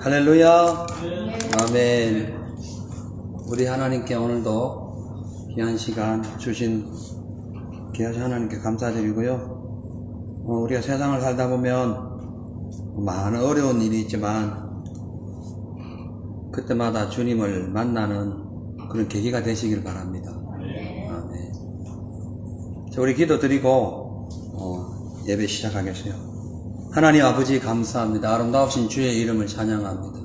할렐루야. 아멘. 우리 하나님께 오늘도 귀한 시간 주신 귀하신 하나님께 감사드리고요. 우리가 세상을 살다 보면 많은 어려운 일이 있지만 그때마다 주님을 만나는 그런 계기가 되시길 바랍니다. 아멘. 자, 우리 기도 드리고 예배 시작하겠어요. 하나님 아버지 감사합니다. 아름다우신 주의 이름을 찬양합니다.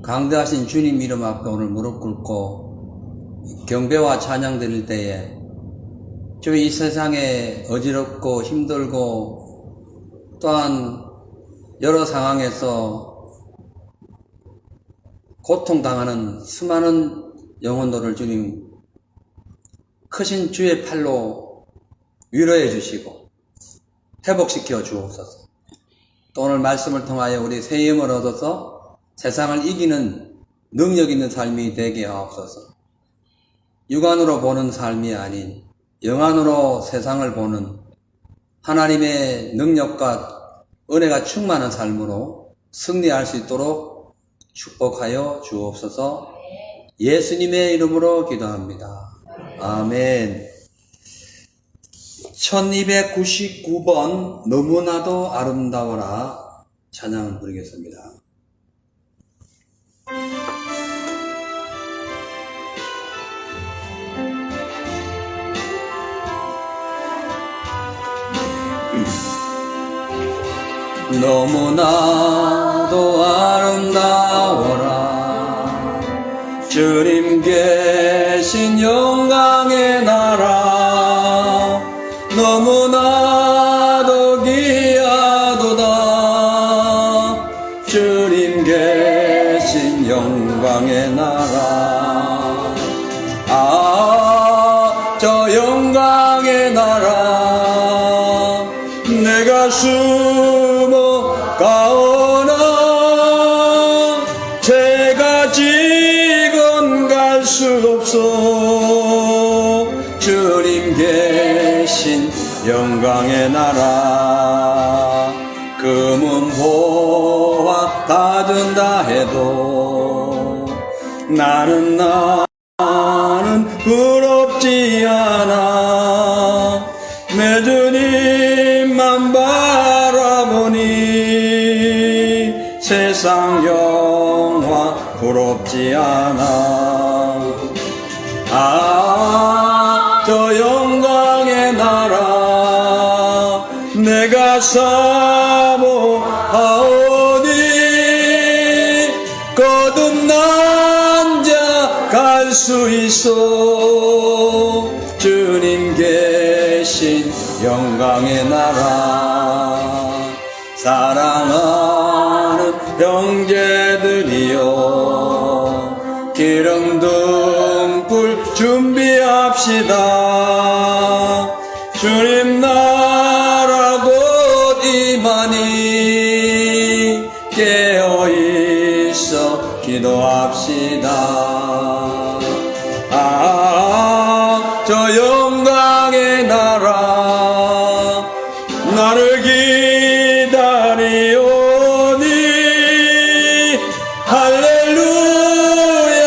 강대하신 주님 이름 앞에 오늘 무릎 꿇고 경배와 찬양 드릴 때에 주 이 세상에 어지럽고 힘들고 또한 여러 상황에서 고통당하는 수많은 영혼들을 주님 크신 주의 팔로 위로해 주시고 회복시켜 주옵소서. 또 오늘 말씀을 통하여 우리 새 힘을 얻어서 세상을 이기는 능력 있는 삶이 되게 하옵소서. 육안으로 보는 삶이 아닌 영안으로 세상을 보는 하나님의 능력과 은혜가 충만한 삶으로 승리할 수 있도록 축복하여 주옵소서. 예수님의 이름으로 기도합니다. 아멘. 1299번 너무나도 아름다워라 찬양을 부르겠습니다. 너무나도 아름다워라 주님 계신 영광의 나라 너무나도 귀하도다 주님 계신 영광의 나라 저 영광의 나라 내가 숨어 가오나 제가 지금 갈 수 없어 주님 계신 영광의 나라 금은 보화 받은다 해도 나는 부럽지 않아 내 주님만 바라보니 세상 영화 부럽지 않아 저 영광의 나라 내가 사모하오니 거듭난 자 갈 수 있어 주님 계신 영광의 나라 사랑하는 형제들이여 기름 등불 준비합시다 주님 나라 곧 이마니 깨어있어 기도합시다 저 영광의 나라 나를 기다리오니 할렐루야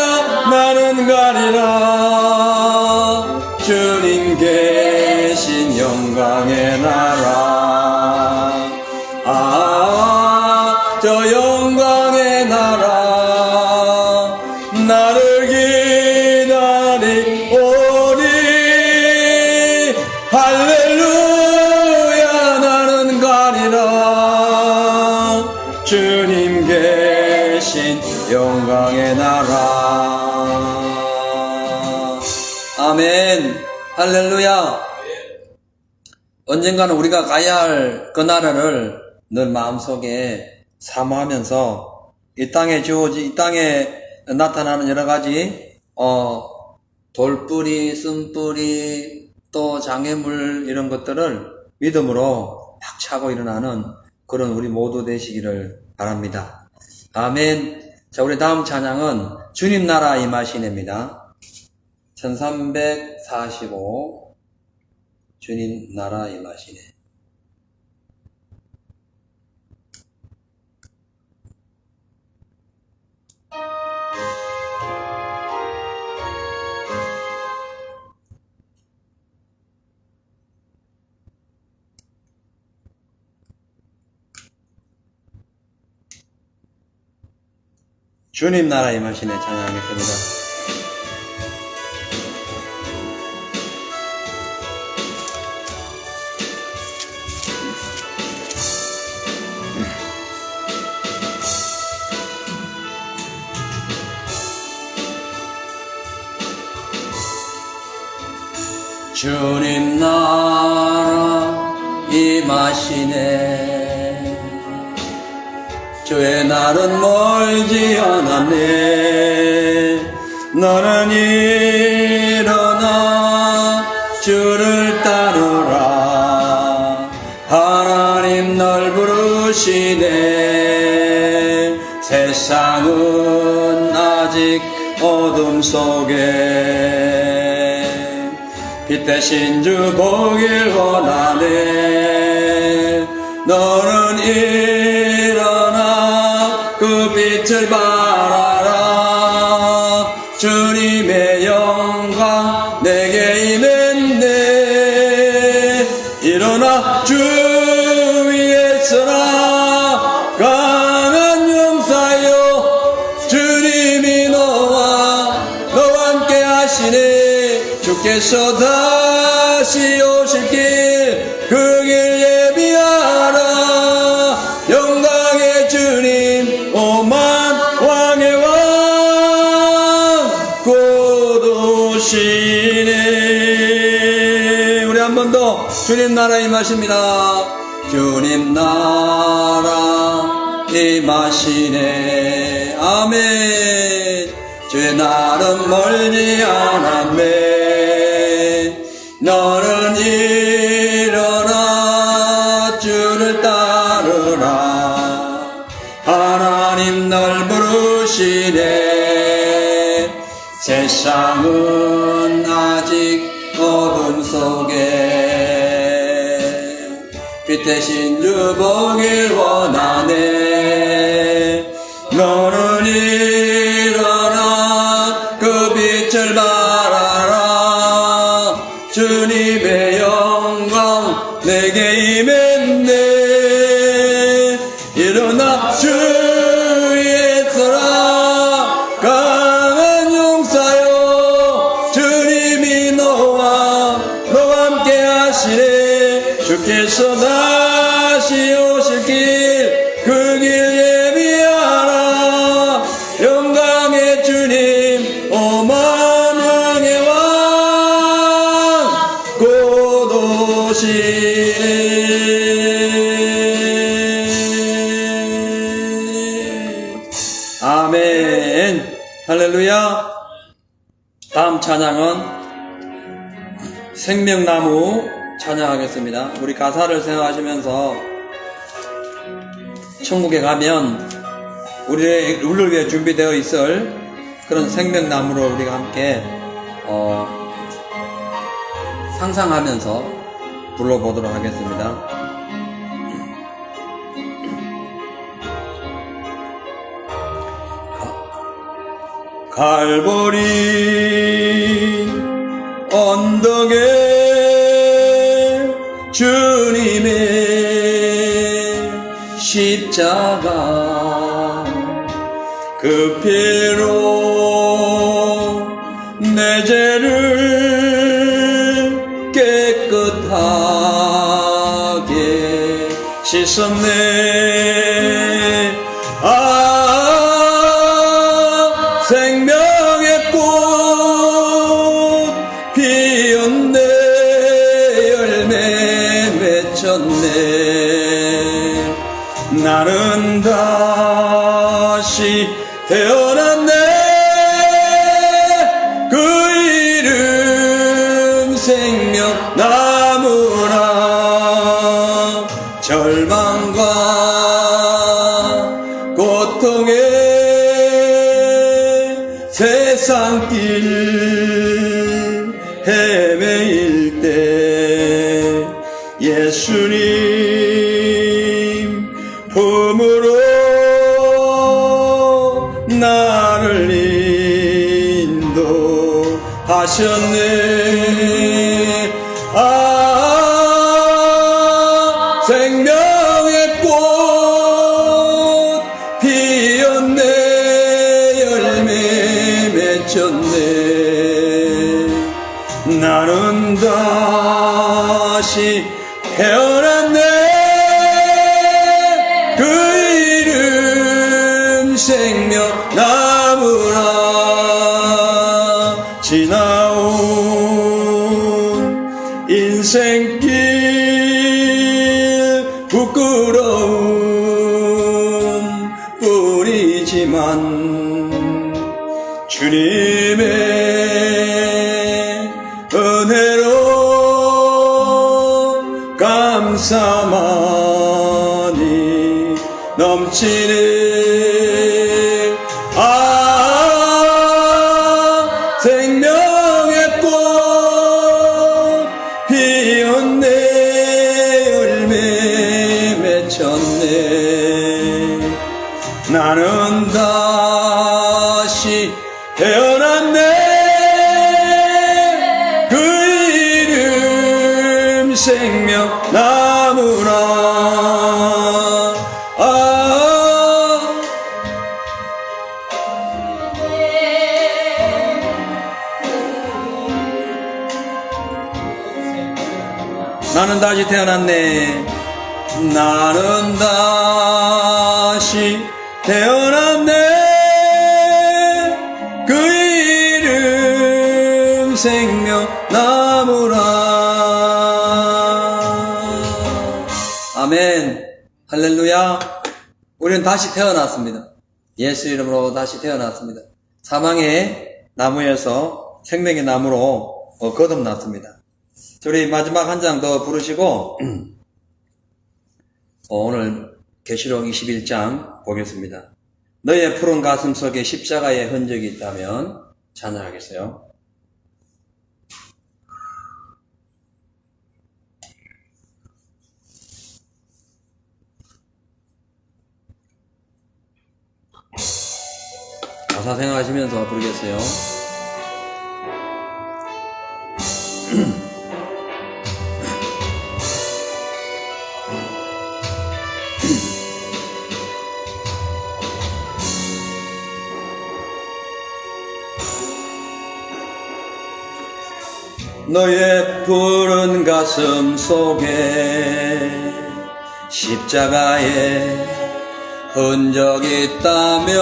나는 가리라 주님 계신 영광의 나라 저 영광의 나라 나를 기다리오니 할렐루야 나는 가리라 주님 계신 영광의 나라 아멘 할렐루야. 언젠가는 우리가 가야 할 그 나라를 늘 마음속에 사모하면서 이 땅에 나타나는 여러 가지 돌뿌리, 쓴뿌리, 또 장애물 이런 것들을 믿음으로 박차고 일어나는 그런 우리 모두 되시기를 바랍니다. 아멘. 자, 우리 다음 찬양은 주님 나라 임하시네입니다. 1345 주님 나라 임하시네. 주님 나라 임하시네 찬양하겠습니다. 주님 나라 임하시네 주의 날은 멀지 않았네 너는 일어나 주를 따르라 하나님 널 부르시네 세상은 아직 어둠 속에 빛 대신 주 보길 원하네 너는 일어나 그 빛을 바라라 주님의 영광 내게 임했네 일어나 주 위에 서라 강한 용사여 주님이 너와 함께 하시네 주께서 다시 오실 길 그 길 예비하라 영광의 주님 오만 왕의 왕 곧 오시네 우리 한 번 더 주님 나라 임하십니다 주님 나라 임하시네 아멘 주의 날은 멀지 않았네 너는 일어나 주를 따르라 하나님 널 부르시네 세상은 아직 어둠 속에 빛 대신 주 보길 원하네 너는 일어나 그 빛을 바라라 주님의 영광 내게 임했네 일어나 주 위에 서라 강한 용사여 주님이 너와 함께 하시네 주께서 다시 오실 길 그 길 예비하라 영광의 주님 오만왕의 왕 곧 오시네 아멘 할렐루야 다음 찬양은 생명나무 찬양하겠습니다 우리 가사를 생각하시면서 천국에 가면 우리를 위해 준비되어 있을 그런 생명나무로 우리가 함께 상상하면서 불러보도록 하겠습니다. 갈보리 언덕에 주님의 십자가 그 피로 내 죄를 깨끗하게 씻었네 생명의 꽃 피었네 열매 맺혔네 나는 다시 태어났네 그 이름 생명나무라 절망과 고통에 세상길 헤매일 때 예수님 품으로 나를 인도하셨네 생명의 꽃 피었네 다시 태어났네. 그 이름 생명나무라. 지나온 인생길 부끄러움 뿐이지만 주님의 은혜로 감사만이 넘치네. 생명의 꽃 피었네. 열매 맺혔네. 나는 다시 태어났네. 그 이름 생명나무라. 나는 다시 태어났네. 나는 다시 태어났네. 그 이름 생명나무라. 아멘. 할렐루야. 우리는 다시 태어났습니다. 예수 이름으로 다시 태어났습니다. 사망의 나무에서 생명의 나무로 거듭났습니다. 우리 마지막 한 장 더 부르시고 오늘 계시록 21장 보겠습니다. 너의 푸른 가슴 속에 십자가의 흔적이 있다면 찬양하겠어요. 가사 생각하시면서 부르겠어요. 너의 푸른 가슴 속에 십자가의 흔적이 있다면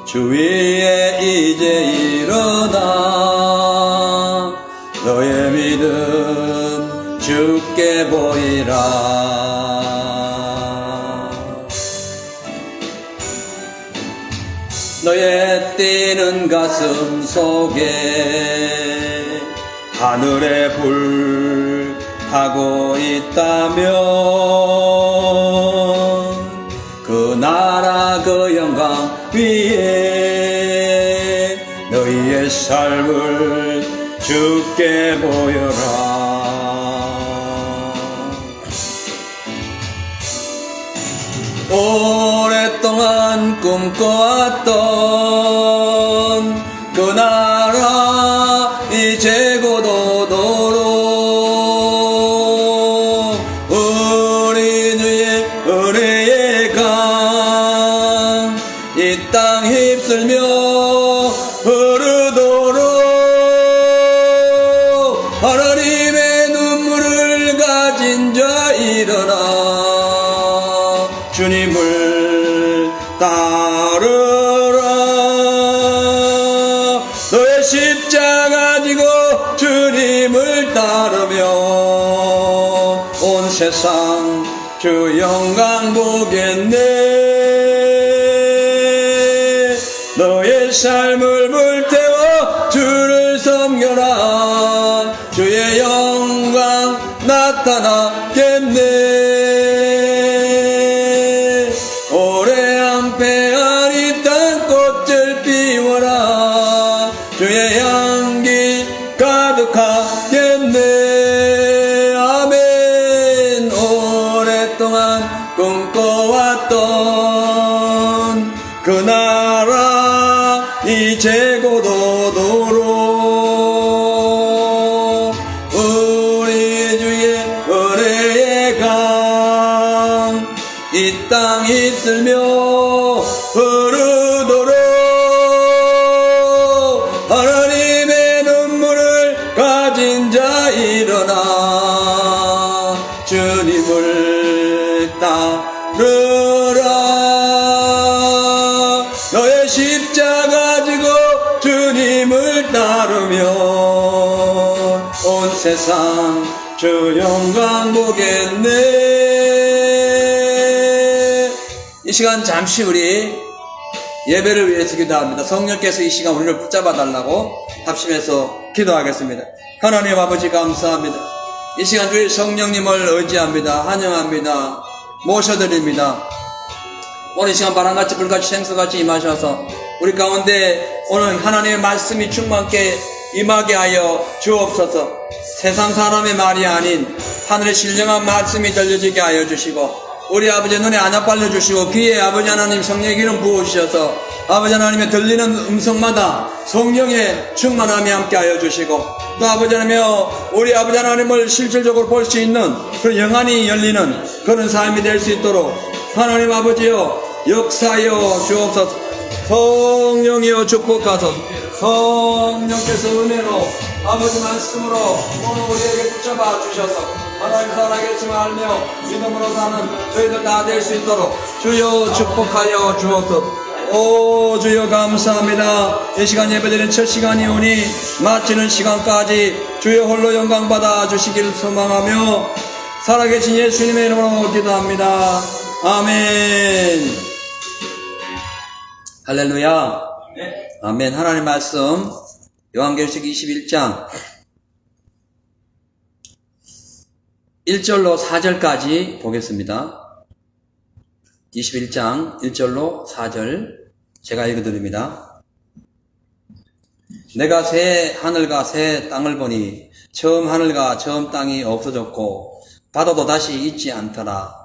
주 위에 이제 일어나 너의 믿음 주께 보이라. 너의 뛰는 가슴 속에 하늘의 불 타고 있다면 그 나라 그 영광 위에 너희의 삶을 주께 보여라. 오랫동안 꿈꿔왔던 그 나라 이제 곧 오도록 우리 주의 은혜의 강 이 땅 휩쓸며 흐르도록 하나님의 눈물을 가진 자 일어나 주님을 따르라. 너의 십자가 지고 주님을 따르며 온 세상 주 영광 보겠네. 너의 삶을 불태워 주를 섬겨라. 주의 영광 나타나겠네. 올해 한패한 이 땅 꽃을 피워라. 주의 향기 가득하겠네. 아멘. 오랫동안 꿈꿔왔던 그 나라 이제 곧 오도록 우리 주의 은혜의 강 이 땅 있으며 흐르도록 하나님의 눈물 일어나 주님을 따르라. 너의 십자가 지고 주님을 따르면 온 세상 주 영광 보겠네. 이 시간 잠시 우리 예배를 위해서 기도합니다. 성령께서 이 시간 우리를 붙잡아 달라고 합심해서 기도하겠습니다. 하나님 아버지 감사합니다. 이 시간 주의 성령님을 의지합니다. 환영합니다. 모셔드립니다. 오늘 이 시간 바람같이 불같이 생수같이 임하셔서 우리 가운데 오늘 하나님의 말씀이 충만케 임하게 하여 주옵소서. 세상 사람의 말이 아닌 하늘의 신령한 말씀이 들려지게 하여 주시고, 우리 아버지 눈에 안약 발려주시고 귀에 아버지 하나님 성령의 기름 부어주셔서 아버지 하나님의 들리는 음성마다 성령의 충만함이 함께 하여 주시고, 또 아버지 하나님 우리 아버지 하나님을 실질적으로 볼 수 있는 그 영안이 열리는 그런 삶이 될 수 있도록 하나님 아버지여 역사여 주옵소서. 성령이여 축복하소서. 성령께서 은혜로 아버지 말씀으로 오늘 우리에게 붙잡아 주셔서 하나님 살아계심을 알며 믿음으로 사는 저희들 다 될 수 있도록 주여 축복하여 주옵소서. 오 주여 감사합니다. 이 시간 예배드리는 첫 시간이 오니 마치는 시간까지 주여 홀로 영광 받아 주시기를 소망하며 살아계신 예수님의 이름으로 기도합니다. 아멘. 할렐루야. 아멘. 하나님 말씀 요한계시록 21장 1절로 4절까지 보겠습니다. 21장 1절로 4절 제가 읽어드립니다. 내가 새 하늘과 새 땅을 보니 처음 하늘과 처음 땅이 없어졌고 바다도 다시 있지 않더라.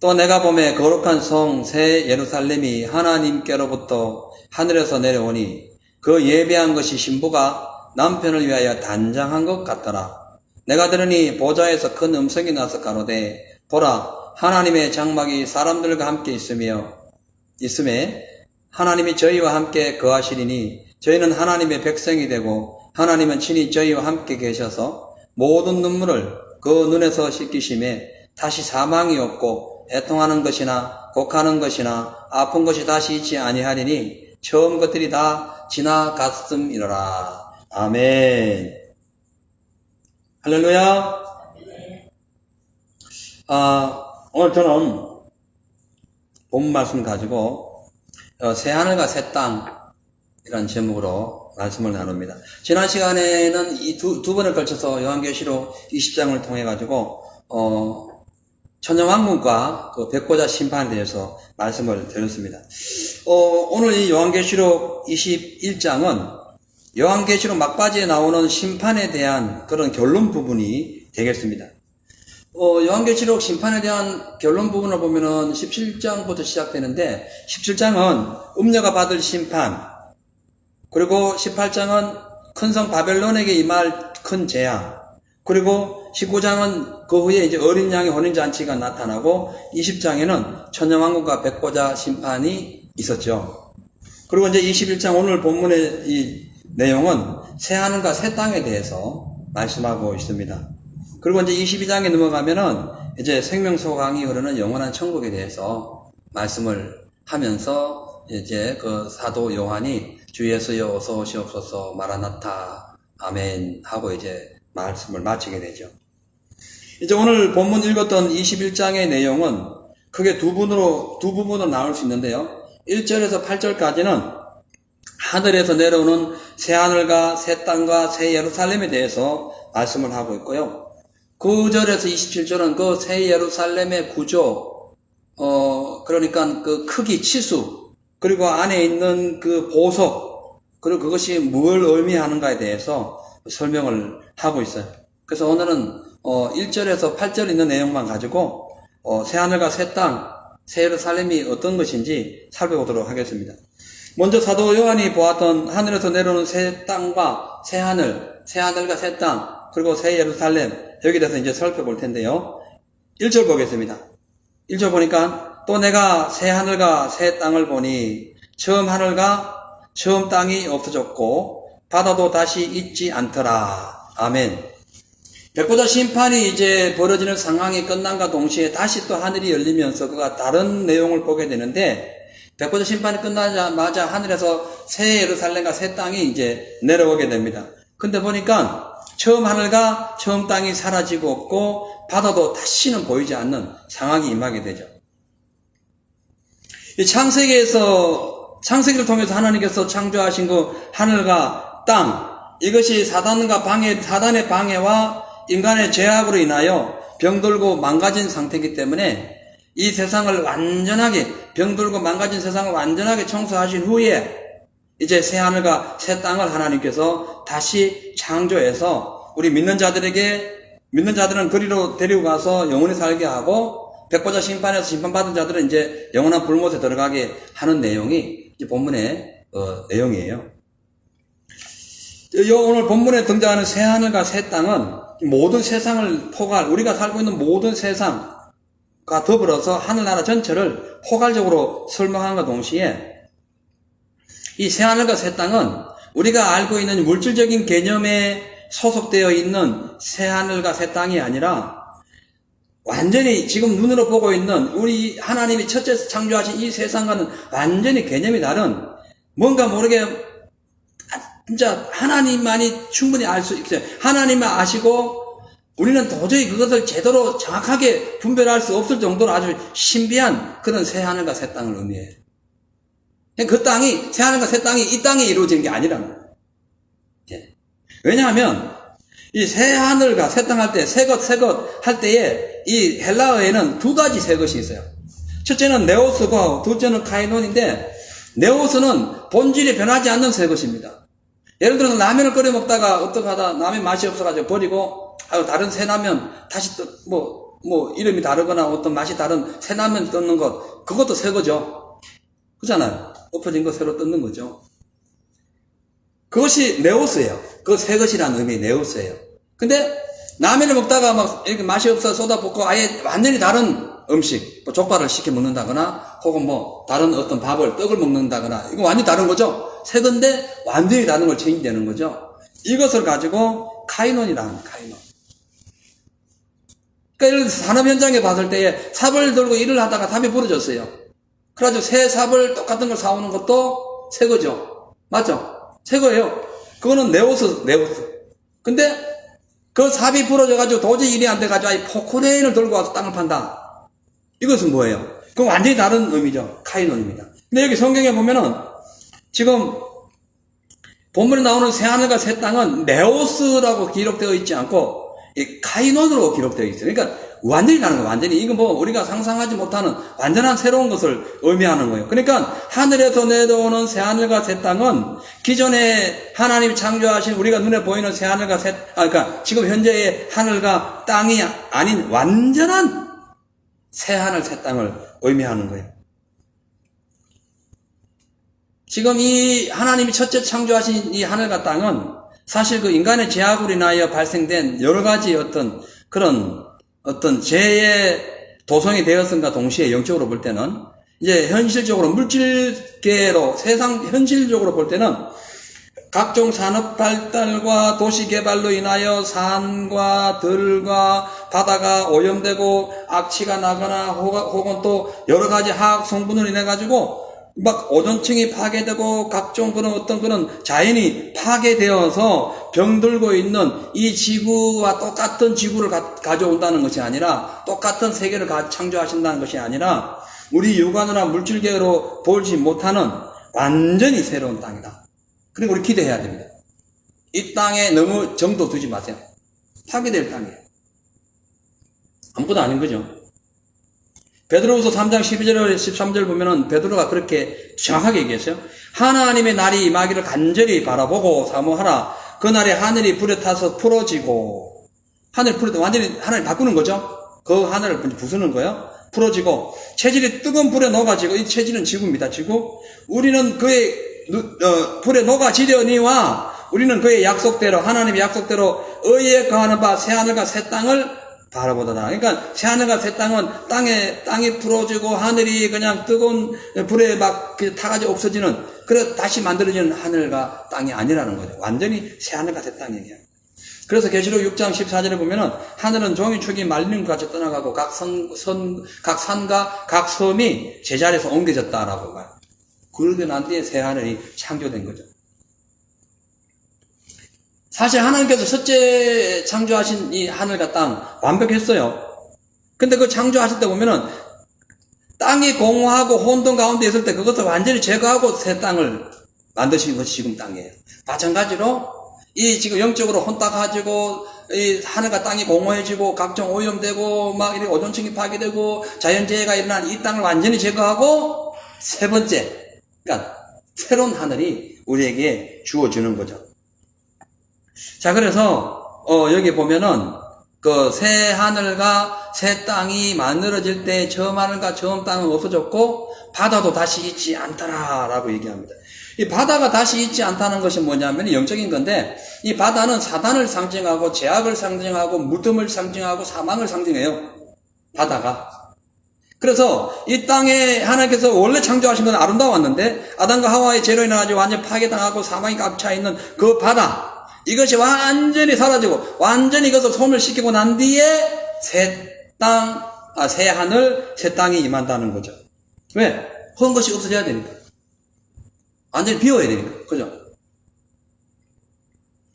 또 내가 보매 거룩한 성 새 예루살렘이 하나님께로부터 하늘에서 내려오니 그 예배한 것이 신부가 남편을 위하여 단장한 것 같더라. 내가 들으니 보좌에서 큰 음성이 나서 가로되 보라 하나님의 장막이 사람들과 함께 있음에 하나님이 저희와 함께 거하시리니 저희는 하나님의 백성이 되고 하나님은 친히 저희와 함께 계셔서 모든 눈물을 그 눈에서 씻기심에 다시 사망이 없고 애통하는 것이나 곡하는 것이나 아픈 것이 다시 있지 아니하리니 처음 것들이 다 지나갔음이로라. 아멘. 할렐루야. 오늘 저는 본 말씀 가지고 새 하늘과 새 땅이라는 제목으로 말씀을 나눕니다. 지난 시간에는 이 두 번에 걸쳐서 요한계시록 20장을 통해 가지고 천년왕국과 그 백보자 심판에 대해서 말씀을 드렸습니다. 오늘 이 요한계시록 21장은 요한계시록 막바지에 나오는 심판에 대한 그런 결론 부분이 되겠습니다. 요한계시록 심판에 대한 결론 부분을 보면은 17장부터 시작되는데 17장은 음녀가 받을 심판, 그리고 18장은 큰 성 바벨론에게 임할 큰 재앙, 그리고 19장은 그 후에 이제 어린 양의 혼인잔치가 나타나고 20장에는 천년왕국과 백보자 심판이 있었죠. 그리고 이제 21장 오늘 본문의 이 내용은 새 하늘과 새 땅에 대해서 말씀하고 있습니다. 그리고 이제 22장에 넘어가면은 이제 생명소강이 흐르는 영원한 천국에 대해서 말씀을 하면서 이제 그 사도 요한이 주 예수여 어서 오시옵소서 마라나타 아멘 하고 이제 말씀을 마치게 되죠. 이제 오늘 본문 읽었던 21장의 내용은 크게 두 부분으로 나눌 수 있는데요. 1절에서 8절까지는 하늘에서 내려오는 새 하늘과 새 땅과 새 예루살렘에 대해서 말씀을 하고 있고요. 9절에서 27절은 그 새 예루살렘의 구조, 그러니까 그 크기, 치수, 그리고 안에 있는 그 보석, 그리고 그것이 뭘 의미하는가에 대해서 설명을 하고 있어요. 그래서 오늘은 1절에서 8절 있는 내용만 가지고 새 하늘과 새 땅, 새 예루살렘이 어떤 것인지 살펴보도록 하겠습니다. 먼저 사도 요한이 보았던 하늘에서 내려오는 새 땅과 새 하늘과 새 땅, 그리고 새 예루살렘, 여기에 대해서 이제 살펴볼 텐데요. 1절 보겠습니다. 1절 보니까 또 내가 새 하늘과 새 땅을 보니 처음 하늘과 처음 땅이 없어졌고 바다도 다시 있지 않더라. 아멘. 백보자 심판이 이제 벌어지는 상황이 끝난과 동시에 다시 또 하늘이 열리면서 그가 다른 내용을 보게 되는데, 백보자 심판이 끝나자마자 하늘에서 새 예루살렘과 새 땅이 이제 내려오게 됩니다. 근데 보니까 처음 하늘과 처음 땅이 사라지고 없고 바다도 다시는 보이지 않는 상황이 임하게 되죠. 이 창세기를 통해서 하나님께서 창조하신 그 하늘과 땅, 이것이 사단의 방해와 인간의 죄악으로 인하여 병들고 망가진 상태이기 때문에 이 세상을 완전하게, 병들고 망가진 세상을 완전하게 청소하신 후에 이제 새 하늘과 새 땅을 하나님께서 다시 창조해서 우리 믿는 자들은 그리로 데리고 가서 영원히 살게 하고, 백보자 심판에서 심판받은 자들은 이제 영원한 불못에 들어가게 하는 내용이 이 본문의 내용이에요. 오늘 본문에 등장하는 새 하늘과 새 땅은 모든 세상을 우리가 살고 있는 모든 세상과 더불어서 하늘나라 전체를 포괄적으로 설명함과 동시에 이 새 하늘과 새 땅은 우리가 알고 있는 물질적인 개념에 소속되어 있는 새 하늘과 새 땅이 아니라 완전히 지금 눈으로 보고 있는 우리 하나님이 첫째 창조하신 이 세상과는 완전히 개념이 다른, 뭔가 모르게 진짜 하나님만이 충분히 알 수 있어요. 하나님만 아시고 우리는 도저히 그것을 제대로 정확하게 분별할 수 없을 정도로 아주 신비한 그런 새 하늘과 새 땅을 의미해요. 그 땅이, 새 하늘과 새 땅이 이 땅에 이루어지는 게 아니라는 거예요. 왜냐하면 이 새 하늘과 새 땅 할 때, 새 것 할 때에 이 헬라어에는 두 가지 새 것이 있어요. 첫째는 네오스고 둘째는 카이논인데, 네오스는 본질이 변하지 않는 새 것입니다. 예를 들어서 라면을 끓여 먹다가 어떻게 하다 라면 맛이 없어가지고 버리고, 다른 새 라면 다시 이름이 다르거나 어떤 맛이 다른 새 라면 뜯는 것, 그것도 새 거죠. 그렇잖아요. 엎어진 거 새로 뜯는 거죠. 그것이 네오스예요. 그 새 것이라는 의미의 네오스예요. 근데 라면을 먹다가 막 이렇게 맛이 없어 쏟아붓고 아예 완전히 다른 음식, 족발을 시켜 먹는다거나 혹은 다른 어떤 떡을 먹는다거나, 이거 완전히 다른 거죠. 새 건데 완전히 다른 걸 체인되는 거죠. 이것을 가지고 카이논이라는 카이논. 그러니까 예를 들어서 산업 현장에 봤을 때에 삽을 들고 일을 하다가 삽이 부러졌어요. 그래가지고 새 삽을 똑같은 걸 사오는 것도 새 거죠. 맞죠? 새 거예요. 그거는 네오스. 근데 그 삽이 부러져가지고 도저히 일이 안 돼가지고 아예 포크레인을 들고 와서 땅을 판다. 이것은 뭐예요? 그건 완전히 다른 의미죠. 카이논입니다. 근데 여기 성경에 보면은 지금 본문에 나오는 새 하늘과 새 땅은 네오스라고 기록되어 있지 않고 이 카이논으로 기록되어 있어요. 그러니까 완전히 다른 거예요. 완전히. 이건 우리가 상상하지 못하는 완전한 새로운 것을 의미하는 거예요. 그러니까 하늘에서 내려오는 새 하늘과 새 땅은 기존에 하나님이 창조하신 우리가 눈에 보이는 새 하늘과 그러니까 지금 현재의 하늘과 땅이 아닌 완전한 새 하늘, 새 땅을 의미하는 거예요. 지금 이 하나님이 첫째 창조하신 이 하늘과 땅은 사실 그 인간의 죄악으로 인하여 발생된 여러 가지 어떤 죄의 도성이 되었음과 동시에 영적으로 볼 때는 이제 현실적으로 물질계로 세상 현실적으로 볼 때는 각종 산업 발달과 도시 개발로 인하여 산과 들과 바다가 오염되고 악취가 나거나 혹은 또 여러 가지 화학 성분으로 인해 가지고 막 오존층이 파괴되고 각종 그런 자연이 파괴되어서 병들고 있는 이 지구와 똑같은 지구를 가져온다는 것이 아니라, 똑같은 세계를 창조하신다는 것이 아니라 우리 육안이나 물질계로 보지 못하는 완전히 새로운 땅이다. 그리고 우리 기대해야 됩니다. 이 땅에 너무 정도 두지 마세요. 파괴될 땅이에요. 아무것도 아닌 거죠. 베드로후서 3장 12절 13절 보면은 베드로가 그렇게 정확하게 얘기했어요. 하나님의 날이 임하기를 간절히 바라보고 사모하라. 그날에 하늘이 불에 타서 풀어지고, 하늘이 풀어져 완전히 하늘이 바꾸는 거죠. 그 하늘을 부수는 거예요. 풀어지고 체질이 뜨거운 불에 녹아지고, 이 체질은 지구입니다. 지구. 우리는 그의 불에 녹아지려니와 우리는 그의 약속대로, 하나님의 약속대로 의에 거하는 바 새 하늘과 새 땅을 바라보더라. 그러니까 새 하늘과 새 땅은 땅이 풀어지고 하늘이 그냥 뜨거운 불에 막 타가지고 없어지는, 그래 다시 만들어지는 하늘과 땅이 아니라는 거죠. 완전히 새 하늘과 새 땅 얘기야. 그래서 계시록 6장 14절에 보면은 하늘은 종이축이 말린 것 같이 떠나가고 각 산과 각 섬이 제자리에서 옮겨졌다라고 말해요. 그러고 난 뒤에 새 하늘이 창조된 거죠. 사실 하나님께서 첫째 창조하신 이 하늘과 땅 완벽했어요. 근데 그 창조하실 때 보면은 땅이 공허하고 혼돈 가운데 있을 때 그것을 완전히 제거하고 새 땅을 만드신 것이 지금 땅이에요. 마찬가지로 이 지금 영적으로 혼탁해지고 이 하늘과 땅이 공허해지고 각종 오염되고 막 이렇게 오존층이 파괴되고 자연재해가 일어난 이 땅을 완전히 제거하고 세 번째, 그러니까 새로운 하늘이 우리에게 주어주는 거죠. 자, 그래서 여기 보면은 그 새 하늘과 새 땅이 만들어질 때 처음 하늘과 처음 땅은 없어졌고 바다도 다시 있지 않더라라고 얘기합니다. 이 바다가 다시 있지 않다는 것이 뭐냐면 영적인 건데, 이 바다는 사단을 상징하고 죄악을 상징하고 무덤을 상징하고 사망을 상징해요. 바다가. 그래서 이 땅에 하나님께서 원래 창조하신 건 아름다웠는데 아담과 하와의 죄로 인해가지고 완전 파괴당하고 사망이 깝차 있는 그 바다, 이것이 완전히 사라지고 완전히 이것을 소멸시키고 난 뒤에 새 하늘, 새 땅이 임한다는 거죠. 왜? 허은 것이 없어져야 되니까. 완전히 비워야 되니까. 그죠?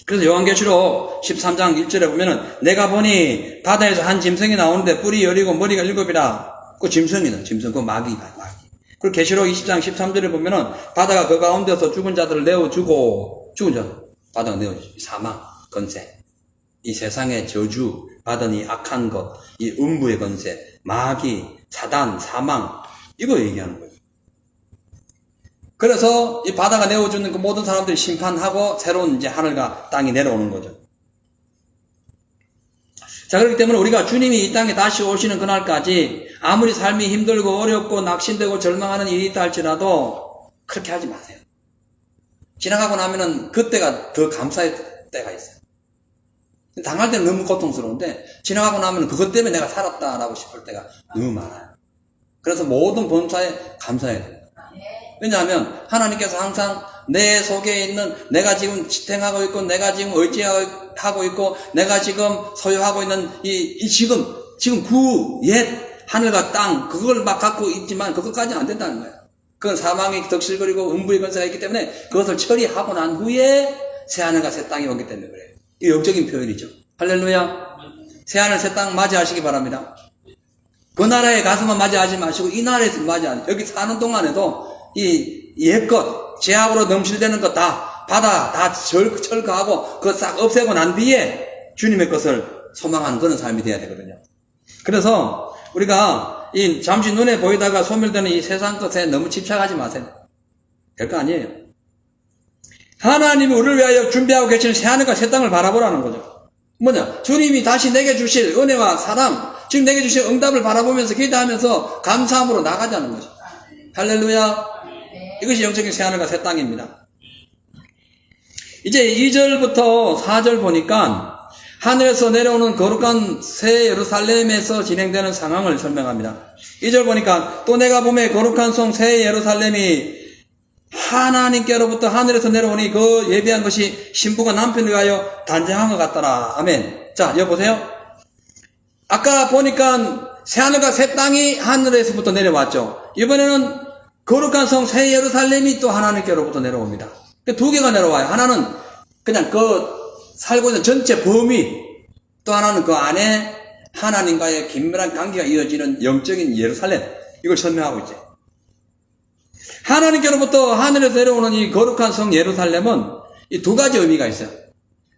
그래서 요한계시록 13장 1절에 보면은 내가 보니 바다에서 한 짐승이 나오는데 뿔이 열이고 머리가 7이라. 그 짐승이는 짐승, 그 마귀. 그리고 계시록 20장 13절에 보면은 바다가 그 가운데서 죽은 자들을 내어주고, 죽은 자 바다가 내어주고, 사망, 건세, 이 세상의 저주 받은 이 악한 것, 이 음부의 건세, 마귀, 사단, 사망, 이거 얘기하는 거예요. 그래서 이 바다가 내어주는 그 모든 사람들이 심판하고 새로운 이제 하늘과 땅이 내려오는 거죠. 자, 그렇기 때문에 우리가 주님이 이 땅에 다시 오시는 그날까지 아무리 삶이 힘들고 어렵고 낙심되고 절망하는 일이 있다 할지라도 그렇게 하지 마세요. 지나가고 나면은 그때가 더 감사의 때가 있어요. 당할 때는 너무 고통스러운데 지나가고 나면 그것 때문에 내가 살았다라고 싶을 때가 너무 많아요. 그래서 모든 범사에 감사해야 돼요. 왜냐하면 하나님께서 항상 내 속에 있는, 내가 지금 지탱하고 있고 내가 지금 의지하고 있고 내가 지금 소유하고 있는 지금 옛 하늘과 땅, 그걸 막 갖고 있지만 그것까지는 안 된다는 거예요. 그건 사망이 덕실거리고 음부의 권세가 있기 때문에 그것을 처리하고 난 후에 새 하늘과 새 땅이 오기 때문에 그래요. 이 영적인 표현이죠. 할렐루야. 새 하늘 새 땅 맞이하시기 바랍니다. 그 나라에 가서만 맞이하지 마시고 이 나라에서 맞이하는, 여기 사는 동안에도 이 옛것, 죄악으로 넘실대는 것 다 바다 다 철거하고 그거 싹 없애고 난 뒤에 주님의 것을 소망하는 그런 삶이 돼야 되거든요. 그래서 우리가 이 잠시 눈에 보이다가 소멸되는 이 세상 것에 너무 집착하지 마세요. 별거 아니에요. 하나님이 우리를 위하여 준비하고 계시는 새 하늘과 새 땅을 바라보라는 거죠. 뭐냐? 주님이 다시 내게 주실 은혜와 사랑, 지금 내게 주실 응답을 바라보면서 기대하면서 감사함으로 나가자는 거죠. 할렐루야. 이것이 영적인 새 하늘과 새 땅입니다. 이제 2절부터 4절 보니까 하늘에서 내려오는 거룩한 새 예루살렘에서 진행되는 상황을 설명합니다. 2절 보니까 또 내가 보매 거룩한 성 새 예루살렘이 하나님께로부터 하늘에서 내려오니 그 예비한 것이 신부가 남편을 위하여 단장한 것 같더라. 아멘. 자, 여기 보세요. 아까 보니까 새 하늘과 새 땅이 하늘에서부터 내려왔죠. 이번에는 거룩한 성 새 예루살렘이 또 하나님께로부터 내려옵니다. 두 개가 내려와요. 하나는 그냥 살고 있는 전체 범위, 또 하나는 그 안에 하나님과의 긴밀한 관계가 이어지는 영적인 예루살렘, 이걸 설명하고 있죠. 하나님께로부터 하늘에서 내려오는 이 거룩한 성 예루살렘은 이 두 가지 의미가 있어요.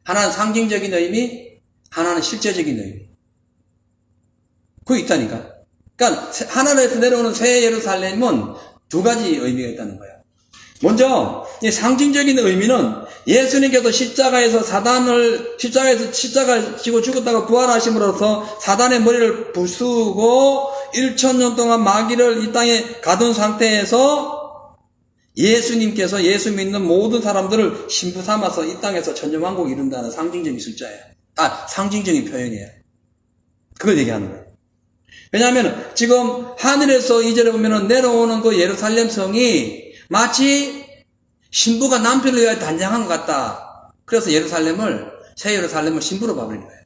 하나는 상징적인 의미, 하나는 실제적인 의미. 그게 있다니까요. 그러니까 하늘에서 내려오는 새 예루살렘은 두 가지 의미가 있다는 거예요. 먼저 이 상징적인 의미는 예수님께서 십자가에서 십자가 지고 죽었다가 부활하심으로써 사단의 머리를 부수고 1000년 동안 마귀를 이 땅에 가둔 상태에서 예수님께서 예수 믿는 모든 사람들을 신부 삼아서 이 땅에서 천년왕국 이룬다는 상징적인 숫자예요. 상징적인 표현이에요. 그걸 얘기하는 거예요. 왜냐하면 지금 하늘에서 2절에 보면은 내려오는 그 예루살렘 성이 마치 신부가 남편을 위하여 단장한 것 같다. 그래서 예루살렘을 새 예루살렘을 신부로 봐버린 거예요.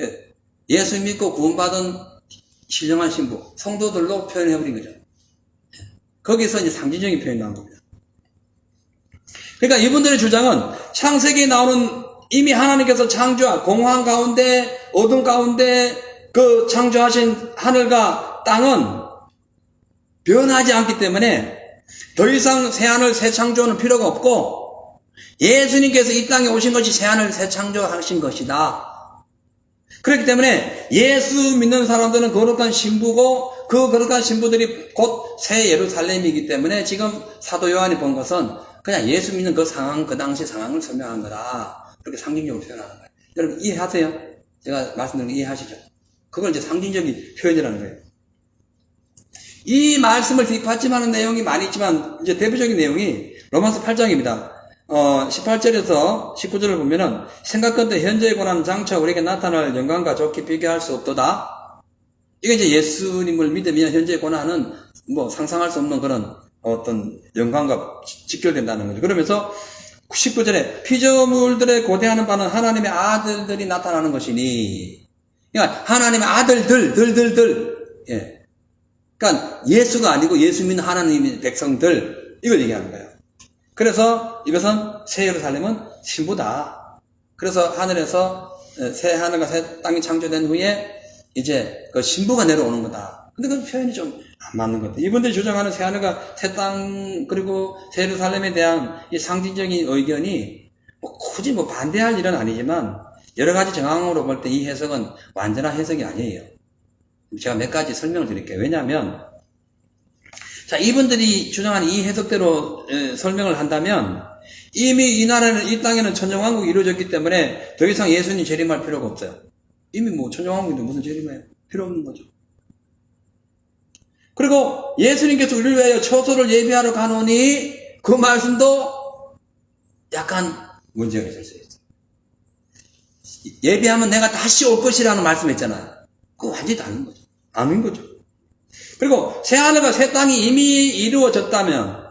예. 예수 믿고 구원받은 신령한 신부, 성도들로 표현해버린 거죠. 거기서 이제 상징적인 표현이 나온 겁니다. 그러니까 이분들의 주장은 창세기에 나오는 이미 하나님께서 창조한 공황 가운데, 어둠 가운데 그 창조하신 하늘과 땅은 변하지 않기 때문에 더 이상 새하늘 새 창조는 필요가 없고 예수님께서 이 땅에 오신 것이 새하늘 새 창조하신 것이다. 그렇기 때문에 예수 믿는 사람들은 거룩한 신부고 그 거룩한 신부들이 곧 새 예루살렘이기 때문에 지금 사도 요한이 본 것은 그냥 예수 믿는 그 상황, 그 당시 상황을 설명한 거다. 그렇게 상징적으로 표현하는 거예요. 여러분 이해하세요? 제가 말씀드린 거 이해하시죠? 그걸 이제 상징적인 표현이라는 거예요. 이 말씀을 뒷받침하는 내용이 많이 있지만 이제 대표적인 내용이 로마서 8장입니다. 18절에서 19절을 보면은 생각건대 현재의 고난 장차 우리에게 나타날 영광과 좋게 비교할 수 없도다. 이게 이제 예수님을 믿으면 현재의 고난은 뭐 상상할 수 없는 그런 어떤 영광과 직결된다는 거죠. 그러면서 19절에 피조물들의 고대하는 바는 하나님의 아들들이 나타나는 것이니, 그러니까 하나님의 아들들, 예. 그러니까 예수가 아니고 예수 믿는 하나님의 백성들, 이걸 얘기하는 거예요. 그래서 이것은 새 예루살렘은 신부다. 그래서 하늘에서 새 하늘과 새 땅이 창조된 후에 이제 그 신부가 내려오는 거다. 근데 그 표현이 좀 안 맞는 것 같아요. 이분들이 주장하는 새 하늘과 새 땅 그리고 새 예루살렘에 대한 이 상징적인 의견이 뭐 굳이 뭐 반대할 일은 아니지만 여러 가지 정황으로 볼 때 이 해석은 완전한 해석이 아니에요. 제가 몇 가지 설명을 드릴게요. 왜냐하면 자, 이분들이 주장하는 이 해석대로 설명을 한다면 이미 이 나라는 이 땅에는 천정왕국이 이루어졌기 때문에 더 이상 예수님 재림할 필요가 없어요. 이미 뭐 천정왕국인데 무슨 재림해요? 필요 없는 거죠. 그리고 예수님께서 우리를 위하여 처소를 예비하러 가노니 그 말씀도 약간 문제가 있을 수 있어요. 예비하면 내가 다시 올 것이라는 말씀 있잖아요. 그거 완전히 다른 거죠. 아닌 거죠. 그리고 새하늘과 새 땅이 이미 이루어졌다면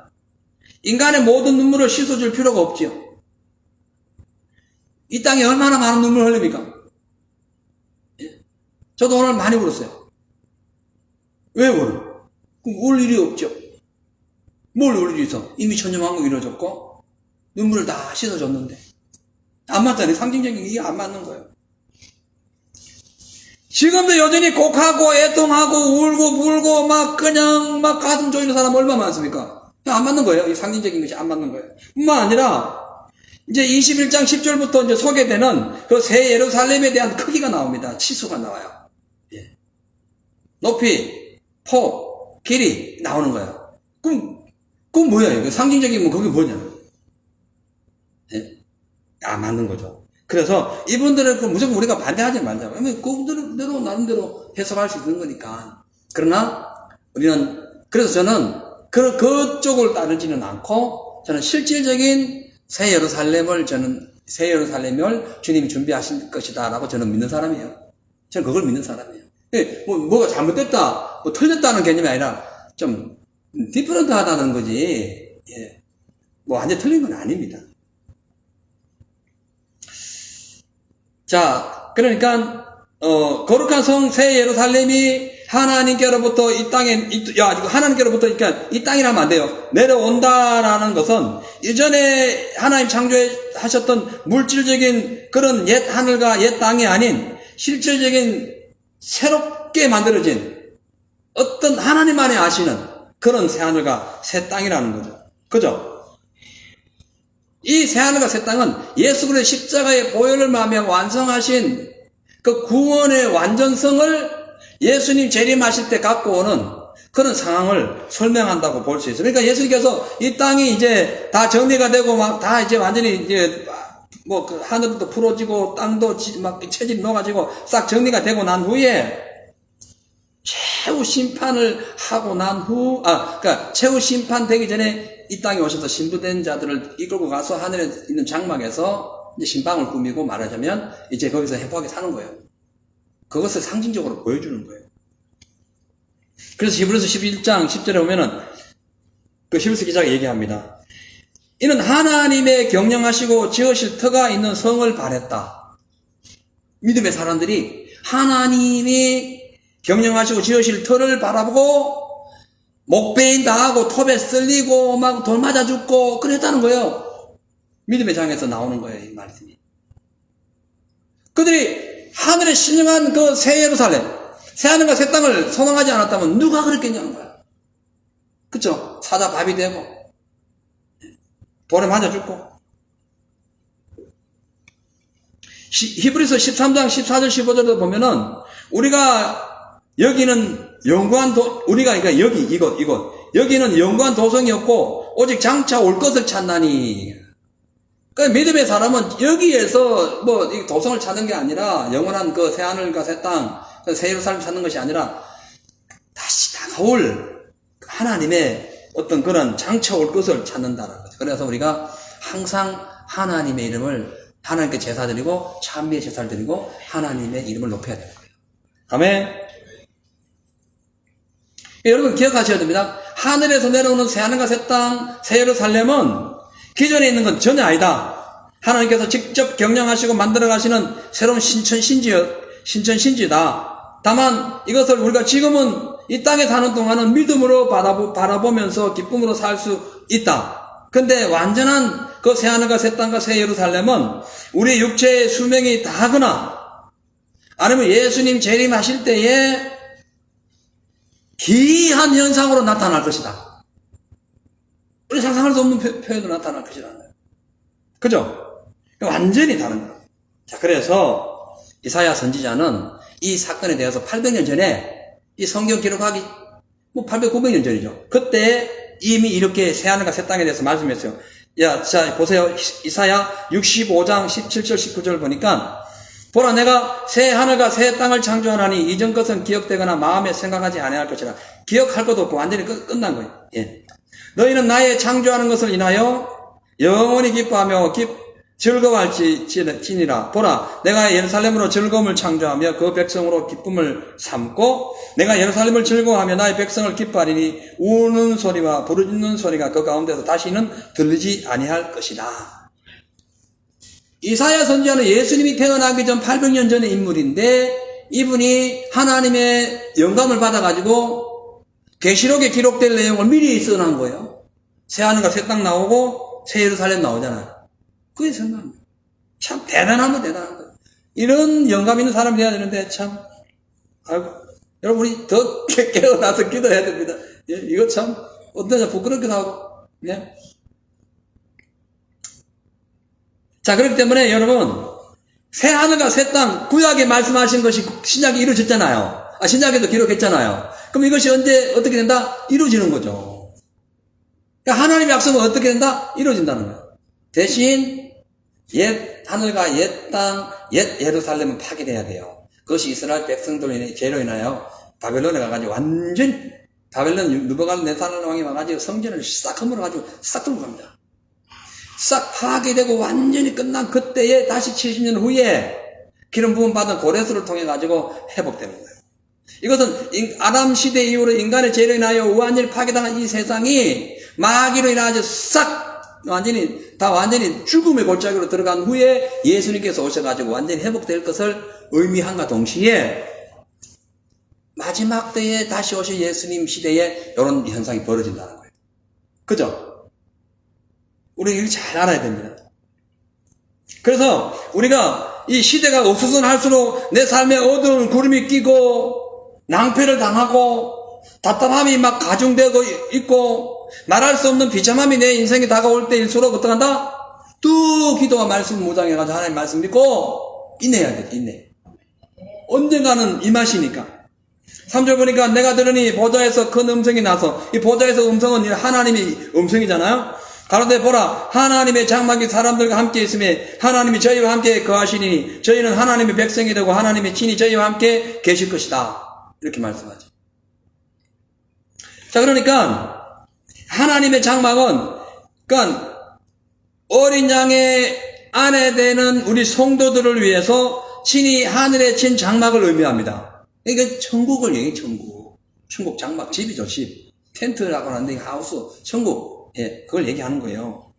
인간의 모든 눈물을 씻어줄 필요가 없지요. 이 땅에 얼마나 많은 눈물을 흘립니까? 예. 저도 오늘 많이 울었어요. 왜 울어요? 울 일이 없죠. 뭘 울 일이 있어? 이미 천년왕국이 이루어졌고 눈물을 다 씻어줬는데 안 맞잖아요. 상징적인 게 안 맞는 거예요. 지금도 여전히 곡하고 애통하고 울고 불고 막 그냥 막 가슴 조이는 사람 얼마나 많습니까? 안 맞는 거예요. 이 상징적인 것이 안 맞는 거예요. 뿐만 아니라 이제 21장 10절부터 이제 소개되는 그 새 예루살렘에 대한 크기가 나옵니다. 치수가 나와요. 예. 높이, 폭, 길이 나오는 거예요. 그럼 뭐야? 그 상징적인 건 그게 뭐냐? 예? 안 맞는 거죠. 그래서 이분들은 무조건 우리가 반대하지 말자. 왜냐면 그분들은 나름대로 해석할 수 있는 거니까. 그러나 우리는 그래서 저는 그쪽을 따르지는 않고 저는 실질적인 새 예루살렘을 주님이 준비하신 것이다라고 저는 믿는 사람이에요. 저는 그걸 믿는 사람이에요. 뭐가 잘못됐다, 뭐 틀렸다는 개념이 아니라 좀 디퍼런트하다는 거지. 예. 뭐 완전 틀린 건 아닙니다. 자, 그러니까 거룩한 성 새 예루살렘이 하나님께로부터 이 땅에 하나님께로부터 그러니까 이 땅이라면 안 돼요. 내려온다라는 것은 이전에 하나님 창조하셨던 물질적인 그런 옛 하늘과 옛 땅이 아닌 실질적인 새롭게 만들어진 어떤 하나님만이 아시는 그런 새 하늘과 새 땅이라는 거죠. 그죠? 이 새 하늘과 새 땅은 예수 그리스도의 십자가의 보혈을 말하며 완성하신 그 구원의 완전성을 예수님 재림하실 때 갖고 오는 그런 상황을 설명한다고 볼 수 있어요. 그러니까 예수님께서 이 땅이 이제 다 정리가 되고 막 다 이제 완전히 이제 뭐 그 하늘도 풀어지고 땅도 막 체질이 녹아지고 싹 정리가 되고 난 후에 최후 심판을 하고 난 후, 그러니까 최후 심판 되기 전에 이 땅에 오셔서 신부된 자들을 이끌고 가서 하늘에 있는 장막에서 이제 신방을 꾸미고 말하자면 이제 거기서 행복하게 사는 거예요. 그것을 상징적으로 보여주는 거예요. 그래서 히브리서 11장 10절에 보면은 그 히브리서 기자가 얘기합니다. 이는 하나님의 경영하시고 지으실 터가 있는 성을 바랬다. 믿음의 사람들이 하나님이 경영하시고 지으실 터를 바라보고 목베인 당하고 톱에 쓸리고 막 돌 맞아 죽고 그랬다는 거예요. 믿음의 장에서 나오는 거예요, 이 말씀이. 그들이 하늘에 신령한 그 새 예루살렘, 새 하늘과 새 땅을 소망하지 않았다면 누가 그랬겠냐는 거야. 그쵸? 사자 밥이 되고 돌에 맞아 죽고. 히브리서 13장 14절 15절도 보면은 우리가 여기는 영구한 우리가 그러니까 이곳 여기는 영구한 도성이었고 오직 장차 올 것을 찾나니. 그러니까 믿음의 사람은 여기에서 뭐 이 도성을 찾는 게 아니라 영원한 그 새 하늘과 새 땅, 새 예루살렘 찾는 것이 아니라 다시 다가올 하나님의 어떤 그런 장차 올 것을 찾는다는 거죠. 그래서 우리가 항상 하나님의 이름을 하나님께 제사 드리고 찬미의 제사를 드리고 하나님의 이름을 높여야 되는 거예요. 아멘. 여러분 기억하셔야 됩니다. 하늘에서 내려오는 새 하늘과 새 땅, 새 예루살렘은 기존에 있는 건 전혀 아니다. 하나님께서 직접 경영하시고 만들어 가시는 새로운 신천신지다. 다만 이것을 우리가 지금은 이 땅에 사는 동안은 믿음으로 바라보면서 기쁨으로 살 수 있다. 근데 완전한 그 새 하늘과 새 땅과 새 예루살렘은 우리 육체의 수명이 다하거나 아니면 예수님 재림하실 때에 기이한 현상으로 나타날 것이다. 우리 상상할 수 없는 표현으로 나타날 것이라는 거예요. 그죠? 완전히 다른 거예요. 자, 그래서 이사야 선지자는 이 사건에 대해서 800년 전에 이 성경 기록하기 800, 900년 전이죠. 그때 이미 이렇게 새 하늘과 새 땅에 대해서 말씀했어요. 자, 보세요. 이사야 65장 17절 19절 보니까 보라 내가 새 하늘과 새 땅을 창조하나니 이전 것은 기억되거나 마음에 생각하지 아니할 것이라. 기억할 것도 없고 완전히 끝난 거예요. 예. 너희는 나의 창조하는 것을 인하여 영원히 기뻐하며 즐거워할지니라. 보라 내가 예루살렘으로 즐거움을 창조하며 그 백성으로 기쁨을 삼고 내가 예루살렘을 즐거워하며 나의 백성을 기뻐하리니 우는 소리와 부르짖는 소리가 그 가운데서 다시는 들리지 아니할 것이다. 이사야 선지자는 예수님이 태어나기 전 800년 전의 인물인데 이분이 하나님의 영감을 받아가지고 계시록에 기록될 내용을 미리 써놓은 거예요. 새 하늘과 새 땅 나오고 새 예루살렘 나오잖아요. 그게 설명입니다. 참 대단한 거. 이런 영감 있는 사람이 돼야 되는데 참 아이고 여러분 우리 더 깨어나서 기도해야 됩니다. 예, 이거 참 어떠냐 부끄럽기도 하고. 예. 자, 그렇기 때문에 여러분, 새 하늘과 새 땅, 구약에 말씀하신 것이 신약에 이루어졌잖아요. 신약에도 기록했잖아요. 그럼 이것이 어떻게 된다? 이루어지는 거죠. 그러니까 하나님의 약속은 어떻게 된다? 이루어진다는 거예요. 대신, 옛 하늘과 옛 땅, 옛 예루살렘은 파괴돼야 돼요. 그것이 이스라엘 백성들의 죄로 인하여 바벨론에 가가지고 완전히, 바벨론 느부갓네살 왕이 와가지고 성전을 싹 허물어가지고 싹 들고 갑니다. 싹 파괴되고 완전히 끝난 그때에 다시 70년 후에 기름 부음 받은 고레스를 통해 가지고 회복되는 거예요. 이것은 아담 시대 이후로 인간의 죄로 인하여 완전히 파괴당한 이 세상이 마귀로 인하여 완전히 죽음의 골짜기로 들어간 후에 예수님께서 오셔가지고 완전히 회복될 것을 의미한과 동시에 마지막 때에 다시 오실 예수님 시대에 이런 현상이 벌어진다는 거예요. 그죠? 우리 이걸 잘 알아야 됩니다. 그래서 우리가 이 시대가 어수선할수록 내 삶에 어두운 구름이 끼고 낭패를 당하고 답답함이 막 가중되고 있고 말할 수 없는 비참함이 내 인생에 다가올 때일수록 어떡한다? 또 기도와 말씀 무장해가지고 하나님 말씀 믿고 인내해야 돼. 인내. 언젠가는 임하시니까. 3절 보니까 내가 들으니 보좌에서 큰 음성이 나서 이 보좌에서 음성은 하나님의 음성이잖아요. 가로되 보라 하나님의 장막이 사람들과 함께 있음에 하나님이 저희와 함께 거하시니 저희는 하나님의 백성이 되고 하나님의 친히 저희와 함께 계실 것이다. 이렇게 말씀하죠. 자, 그러니까 하나님의 장막은 그러니까 어린 양의 아내 되는 우리 성도들을 위해서 친히 하늘에 친 장막을 의미합니다. 이게 천국을 얘기해. 천국 장막 집이죠. 집 텐트라고 하는데 하우스 천국. 예, 그걸 얘기하는 거예요.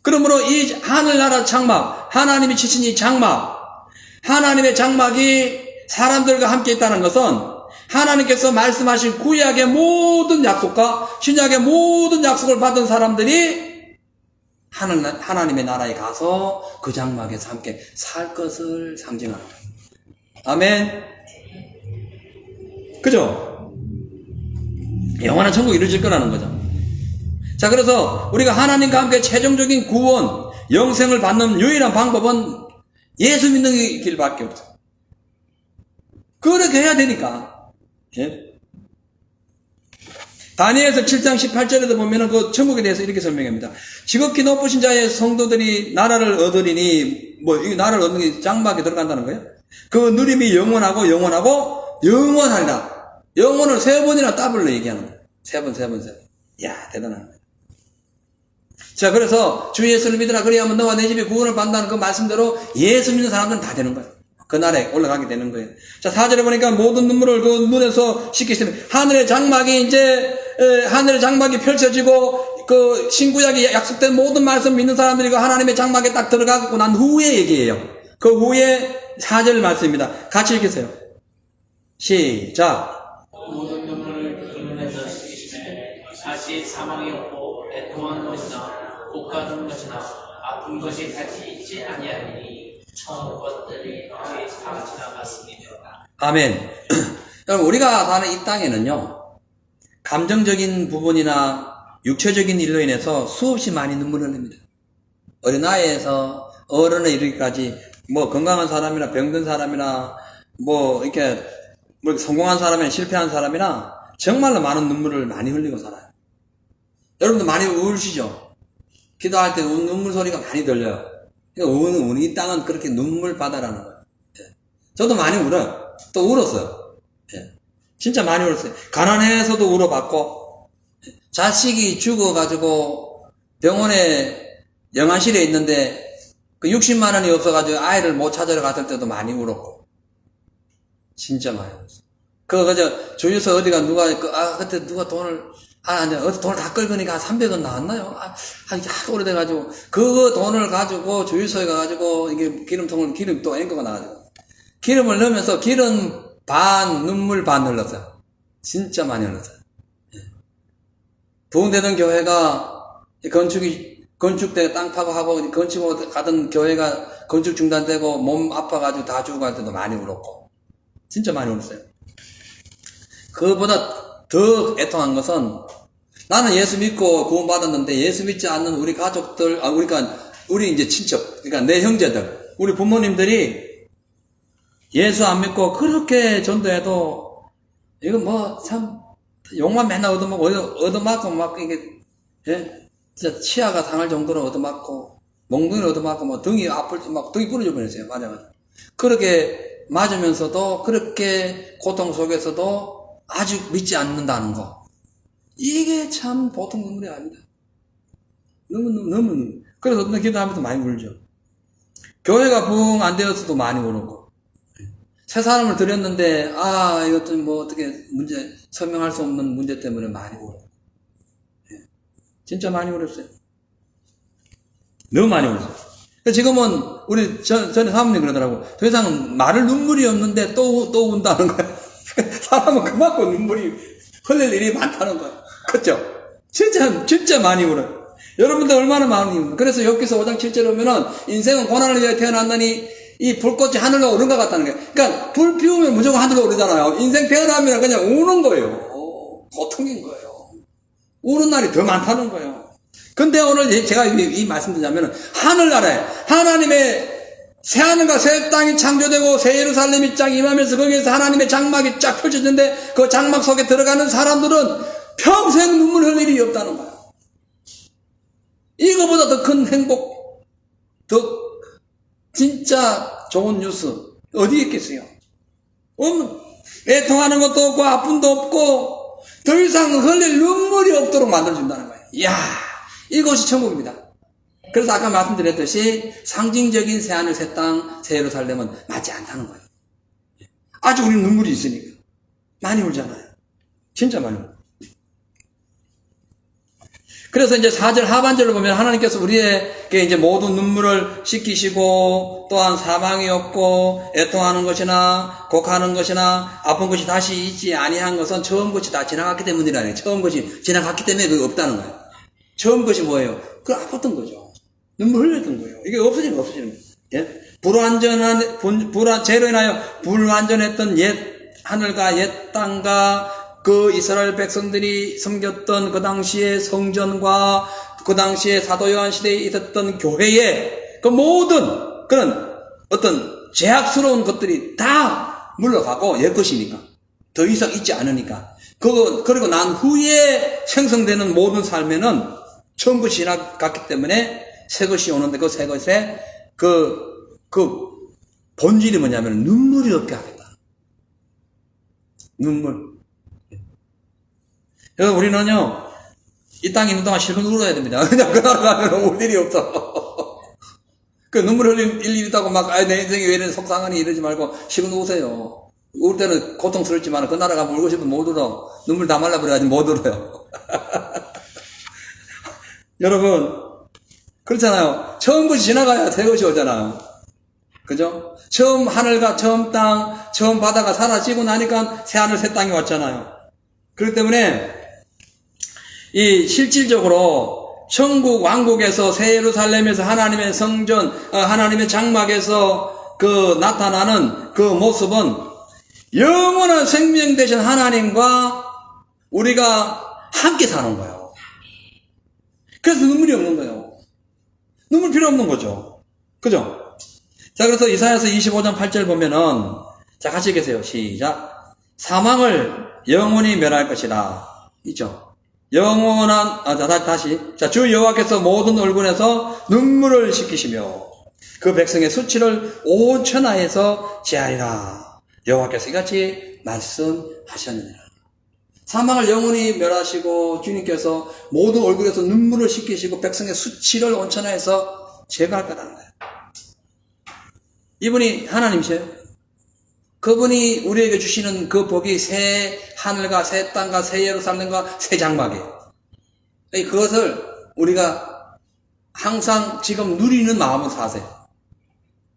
그러므로 이 하늘나라 장막, 하나님이 치신 이 장막, 하나님의 장막이 사람들과 함께 있다는 것은 하나님께서 말씀하신 구약의 모든 약속과 신약의 모든 약속을 받은 사람들이 하나님의 나라에 가서 그 장막에서 함께 살 것을 상징하는 거예요. 아멘. 그죠? 영원한 천국이 이루어질 거라는 거죠. 자, 그래서 우리가 하나님과 함께 최종적인 구원, 영생을 받는 유일한 방법은 예수 믿는 길밖에 없어요. 그렇게 해야 되니까. 예? 다니엘서 7장 18절에도 보면은 그 천국에 대해서 이렇게 설명합니다. 지극히 높으신 자의 성도들이 나라를 얻으리니, 이 나라를 얻는 게 장막에 들어간다는 거예요. 그 누림이 영원하고 영원하리라. 영원을 3번이나 더블로 얘기하는 거예요. 3번. 이야, 대단한 거예요. 자, 그래서 주 예수를 믿으라 그리하면 너와 내 집이 구원을 받는다는 그 말씀대로 예수 믿는 사람들은 다 되는 거예요. 그 날에 올라가게 되는 거예요. 자, 4절에 보니까 모든 눈물을 그 눈에서 씻기시면 하늘의 장막이 펼쳐지고 그 신구약이 약속된 모든 말씀 믿는 사람들이 그 하나님의 장막에 딱 들어가고 난 후에 얘기해요. 그 후에 4절 말씀입니다. 같이 읽으세요. 시작. 모든 눈물을 그 눈에서 씻기시매 다시 사망이 없고 애통하는 것이나 곡하는 것이나 아픈 것이 다시 있지 아니하리니 처음 것들이 다 지나갔습니다. 아멘. 여러분, 우리가 사는 이 땅에는요, 감정적인 부분이나 육체적인 일로 인해서 수없이 많이 눈물을 흘립니다. 어린아이에서 어른에 이르기까지 건강한 사람이나 병든 사람이나 이렇게 성공한 사람이나 실패한 사람이나 정말로 많은 눈물을 많이 흘리고 살아요. 여러분도 많이 우시죠? 기도할 때 눈물 소리가 많이 들려요. 그러니까 이 땅은 그렇게 눈물 바다라는 거예요. 예. 저도 많이 울어요. 또 울었어요. 예. 진짜 많이 울었어요. 가난해서도 울어봤고, 자식이 죽어가지고 병원에 영안실에 있는데 그 60만 원이 없어가지고 아이를 못 찾으러 갔을 때도 많이 울었고, 진짜 많이 울었어요. 주유소 어디가 그때 누가 어디 돈을 다 끌거니까 한 300원 나왔나요? 하도 오래돼가지고, 그 돈을 가지고 주유소에 가가지고, 이게 기름 또 앵커가 나가지고, 기름을 넣으면서 기름 반, 눈물 반 흘렀어요. 진짜 많이 흘렀어요. 예. 부흥되던 교회가 건축대 땅 파고 하고, 건축으로 가던 교회가 건축 중단되고, 몸 아파가지고 다 죽어갈 때도 많이 울었고, 진짜 많이 울었어요. 그거보다 더 애통한 것은 나는 예수 믿고 구원받았는데 예수 믿지 않는 우리 가족들, 우리 이제 친척, 그러니까 내 형제들, 우리 부모님들이 예수 안 믿고 그렇게 전도해도 이거 참 욕만 맨날 얻어맞고 막 이게, 예? 진짜 치아가 상할 정도로 얻어맞고 몽둥이 얻어맞고 등이 아플 때 등이 부러져 버렸어요. 맞아. 그렇게 맞으면서도 그렇게 고통 속에서도 아직 믿지 않는다는 거. 이게 참 보통 눈물이 아니다. 너무. 그래서 어떤 기도하면서 많이 울죠. 교회가 부흥 안 되었어도 많이 울었고. 새 사람을 들였는데, 이것도 어떻게 설명할 수 없는 문제 때문에 많이 울었고. 진짜 많이 울었어요. 너무 많이 울었어요. 지금은 전에 사모님 그러더라고. 더 이상 말을 눈물이 없는데 또 운다는 거야. 사람은 그만큼 눈물이 흘릴 일이 많다는 거예요. 그렇죠? 진짜 많이 울어요. 여러분들 얼마나 많이. 그래서 욥기서 5장 7절에 보면은 인생은 고난을 위해 태어났느니 이 불꽃이 하늘로 오른 것 같다는 거예요. 그러니까 불 피우면 무조건 하늘로 오르잖아요. 인생 태어나면 그냥 우는 거예요. 고통인 거예요. 우는 날이 더 많다는 거예요. 근데 오늘 제가 이 말씀 드리자면은 하늘나라에 하나님의 새하늘과 새 땅이 창조되고 새 예루살렘이 쫙 임하면서 거기에서 하나님의 장막이 쫙 펼쳐지는데 그 장막 속에 들어가는 사람들은 평생 눈물 흘릴 일이 없다는 거야. 이거보다 더 큰 행복, 더 진짜 좋은 뉴스 어디 있겠어요? 애통하는 것도 없고 아픔도 없고 더 이상 흘릴 눈물이 없도록 만들어준다는 거예요. 이야, 이것이 천국입니다. 그래서 아까 말씀드렸듯이 상징적인 새하늘, 새 땅, 새 예루살렘은 맞지 않다는 거예요. 아직 우리는 눈물이 있으니까. 많이 울잖아요. 진짜 많이 울어요. 그래서 이제 4절 하반절을 보면 하나님께서 우리에게 이제 모든 눈물을 씻기시고 또한 사망이 없고 애통하는 것이나 곡하는 것이나 아픈 것이 다시 있지 아니한 것은 처음 것이 다 지나갔기 때문이라는 거예요. 처음 것이 지나갔기 때문에 그게 없다는 거예요. 처음 것이 뭐예요? 그 아팠던 거죠. 눈물 흘렸던 거예요. 이게 없어지는 거예요. 예? 죄로 인하여 불완전했던 옛 하늘과 옛 땅과 그 이스라엘 백성들이 섬겼던 그 당시의 성전과 그 당시의 사도 요한 시대에 있었던 교회에 그 모든 그런 어떤 죄악스러운 것들이 다 물러가고 옛 것이니까 더 이상 있지 않으니까 그리고 난 후에 생성되는 모든 삶에는 처음 것이 지나갔기 때문에 새 것이 오는데 그 새 것에 그 본질이 뭐냐면 눈물이 없게 하겠다. 눈물. 그래서 우리는요, 이 땅에 있는 동안 실컷 울어야 됩니다. 그냥 그 나라 가면 울 일이 없어. 그 눈물 흘릴 일이 있다고 막, 내 인생이 왜 이래 속상하니 이러지 말고 실컷 우세요. 울 때는 고통스럽지만 그 나라 가면 울고 싶으면 못 울어. 눈물 다 말라버려야지 못 울어요. 여러분, 그렇잖아요. 처음 것이 지나가야 새 것이 오잖아요. 그죠? 처음 하늘과 처음 땅, 처음 바다가 사라지고 나니까 새 하늘 새 땅이 왔잖아요. 그렇기 때문에 이 실질적으로 천국 왕국에서 새 예루살렘에서 하나님의 성전, 하나님의 장막에서 그 나타나는 그 모습은 영원한 생명 되신 하나님과 우리가 함께 사는 거예요. 그래서 눈물이 없는 거예요. 눈물 필요 없는 거죠. 그죠? 자, 그래서 이사야서 25장 8절 보면은, 자, 같이 계세요. 시작. 사망을 영원히 멸할 것이라. 있죠? 영원한, 다시. 자, 주 여호와께서 모든 얼굴에서 눈물을 씻기시며, 그 백성의 수치를 온 천하에서 제하리라. 여호와께서 이같이 말씀하셨느니라. 사망을 영원히 멸하시고, 주님께서 모든 얼굴에서 눈물을 씻기시고, 백성의 수치를 온 천하에서 제거할 거라는 거예요. 이분이 하나님이세요. 그분이 우리에게 주시는 그 복이 새 하늘과 새 땅과 새 예루살렘과 새 장막이에요. 그것을 우리가 항상 지금 누리는 마음으로 사세요.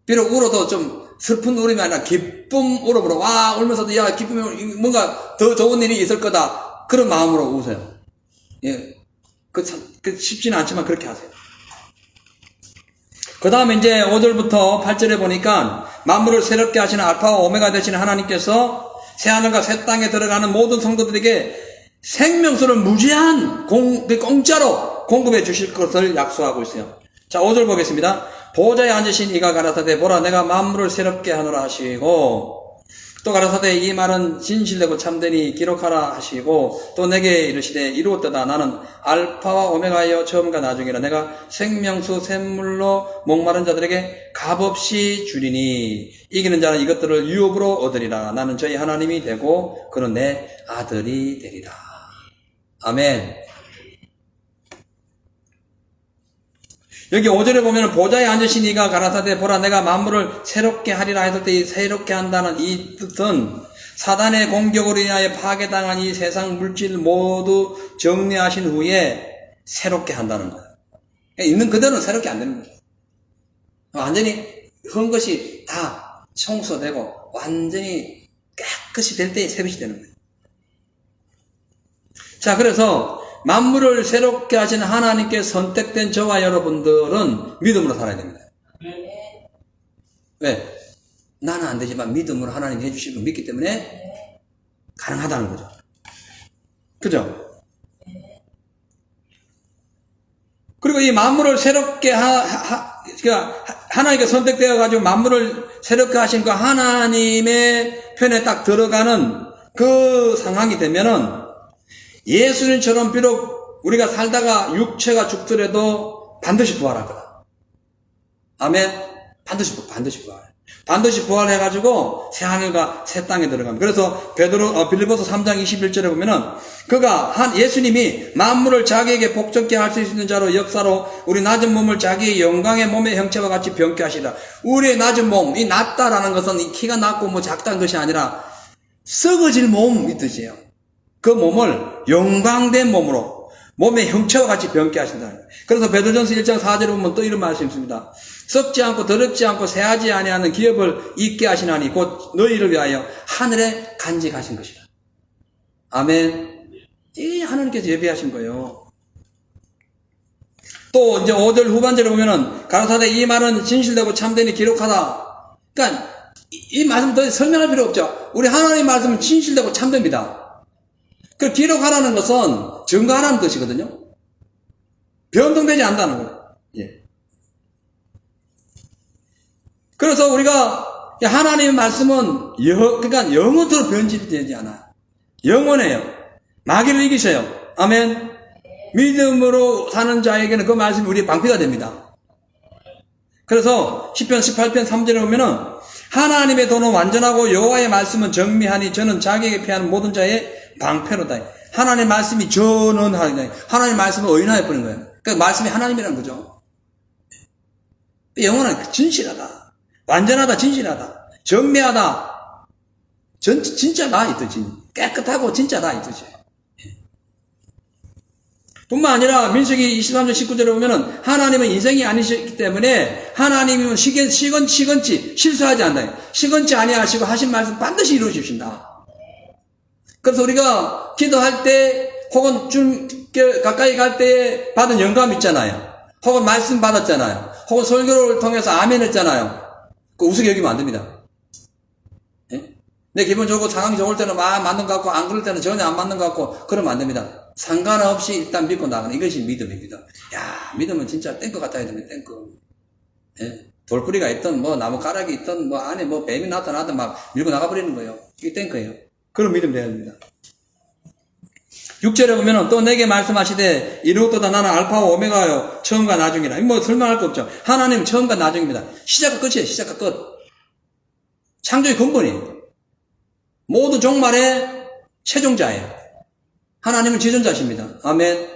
비록 울어도 좀 슬픈 울음이 아니라 기쁨 울음으로 와 울면서도 야 기쁨이 뭔가 더 좋은 일이 있을 거다 그런 마음으로 우세요. 예, 그 쉽지는 않지만 그렇게 하세요. 그 다음에 이제 5절부터 8절에 보니까 만물을 새롭게 하시는 알파와 오메가 되시는 하나님께서 새하늘과 새 땅에 들어가는 모든 성도들에게 생명수를 무제한 공짜로 공급해 주실 것을 약속하고 있어요. 자, 5절 보겠습니다. 보호자에 앉으신 이가 가라사대 보라 내가 만물을 새롭게 하노라 하시고 또 가라사대 이 말은 진실되고 참되니 기록하라 하시고 또 내게 이르시되 이루었도다 나는 알파와 오메가여 처음과 나중이라 내가 생명수 샘물로 목마른 자들에게 값없이 주리니 이기는 자는 이것들을 유업으로 얻으리라 나는 저희 하나님이 되고 그는 내 아들이 되리라. 아멘. 여기 5절에 보면 보좌에 앉으신 이가 가라사대 보라 내가 만물을 새롭게 하리라 했을 때 이 새롭게 한다는 이 뜻은 사단의 공격으로 인하여 파괴당한 이 세상 물질 모두 정리하신 후에 새롭게 한다는 거예요. 있는 그대로는 새롭게 안 되는 거죠. 완전히 한 것이 다 청소되고 완전히 깨끗이 될 때에 새롭이 되는 거예요. 자, 그래서 만물을 새롭게 하신 하나님께 선택된 저와 여러분들은 믿음으로 살아야 됩니다. 왜? 나는 안 되지만 믿음으로 하나님 해주시고 믿기 때문에 가능하다는 거죠. 그죠? 그리고 이 만물을 새롭게 그러니까 하나님께 선택되어가지고 만물을 새롭게 하신 그 하나님의 편에 딱 들어가는 그 상황이 되면은 예수님처럼 비록 우리가 살다가 육체가 죽더라도 반드시 부활할 거다. 아멘. 반드시 부활. 반드시 부활해가지고 새 하늘과 새 땅에 들어갑니다. 그래서 빌립보서 3장 21절에 보면은 예수님이 만물을 자기에게 복종케 할 수 있는 자로 역사로 우리 낮은 몸을 자기의 영광의 몸의 형체와 같이 병케 하시라. 우리의 낮은 몸, 이 낮다라는 것은 이 키가 낮고 뭐 작다는 것이 아니라 썩어질 몸 이 뜻이에요. 그 몸을 영광된 몸으로 몸의 형체와 같이 병게 하신다. 그래서 베드로전서 1장 4절에 보면 또 이런 말씀이 있습니다. 썩지 않고 더럽지 않고 새하지 아니하는 기업을 잊게 하시나니 곧 너희를 위하여 하늘에 간직하신 것이다. 아멘. 이 하나님께서 예비하신 거예요. 또 이제 5절 후반절에 보면은 가라사대 이 말은 진실되고 참되니 기록하다. 그러니까 이 말씀 더 설명할 필요 없죠. 우리 하나님 말씀은 진실되고 참됩니다. 그 기록하라는 것은 증거하라는 뜻이거든요. 변동되지 않는다는 거예요. 예. 그래서 우리가 하나님의 말씀은 그러니까 영원토록 변질되지 않아요. 영원해요. 마귀를 이기셔요. 아멘. 믿음으로 사는 자에게는 그 말씀이 우리의 방패가 됩니다. 그래서 시편 18편 3절에 보면은 하나님의 도는 완전하고 여호와의 말씀은 정미하니 저는 자기에게 피하는 모든 자의 방패로다. 하나님의 말씀이 전언하니 하나님의 말씀을 의인하여 버린 거예요. 그러니까 말씀이 하나님이라는 거죠. 영원한 진실하다. 완전하다. 진실하다. 정미하다. 진짜다 이 뜻이. 깨끗하고 진짜다 이 뜻이에요. 뿐만 아니라 민수기 23장 19절에 보면은 하나님은 인생이 아니시기 때문에 하나님은 시건치 실수하지 않나요? 시건치 아니하시고 하신 말씀 반드시 이루어주신다. 그래서 우리가 기도할 때 혹은 좀 가까이 갈 때 받은 영감 있잖아요. 혹은 말씀 받았잖아요. 혹은 설교를 통해서 아멘 했잖아요. 그 우습게 여기면 안 됩니다. 예? 내 기분 좋고 상황이 좋을 때는 막 맞는 것 같고 안 그럴 때는 전혀 안 맞는 것 같고 그러면 안 됩니다. 상관없이 일단 믿고 나가는 이것이 믿음입니다. 야, 믿음은 진짜 탱크 같아야 됩니다. 탱크. 예? 돌뿌리가 있든 뭐 나무가락이 있든 뭐 안에 뭐 뱀이 나타나든 막 밀고 나가버리는 거예요. 이게 탱크예요. 그런 믿음 돼야 됩니다. 6절에 보면은 또 내게 말씀하시되 이루었도다 나는 알파와 오메가요 처음과 나중이라. 뭐 설명할 거 없죠. 하나님은 처음과 나중입니다. 시작과 끝이에요. 시작과 끝. 창조의 근본이에요. 모든 종말의 최종자예요. 하나님은 지존자십니다. 아멘.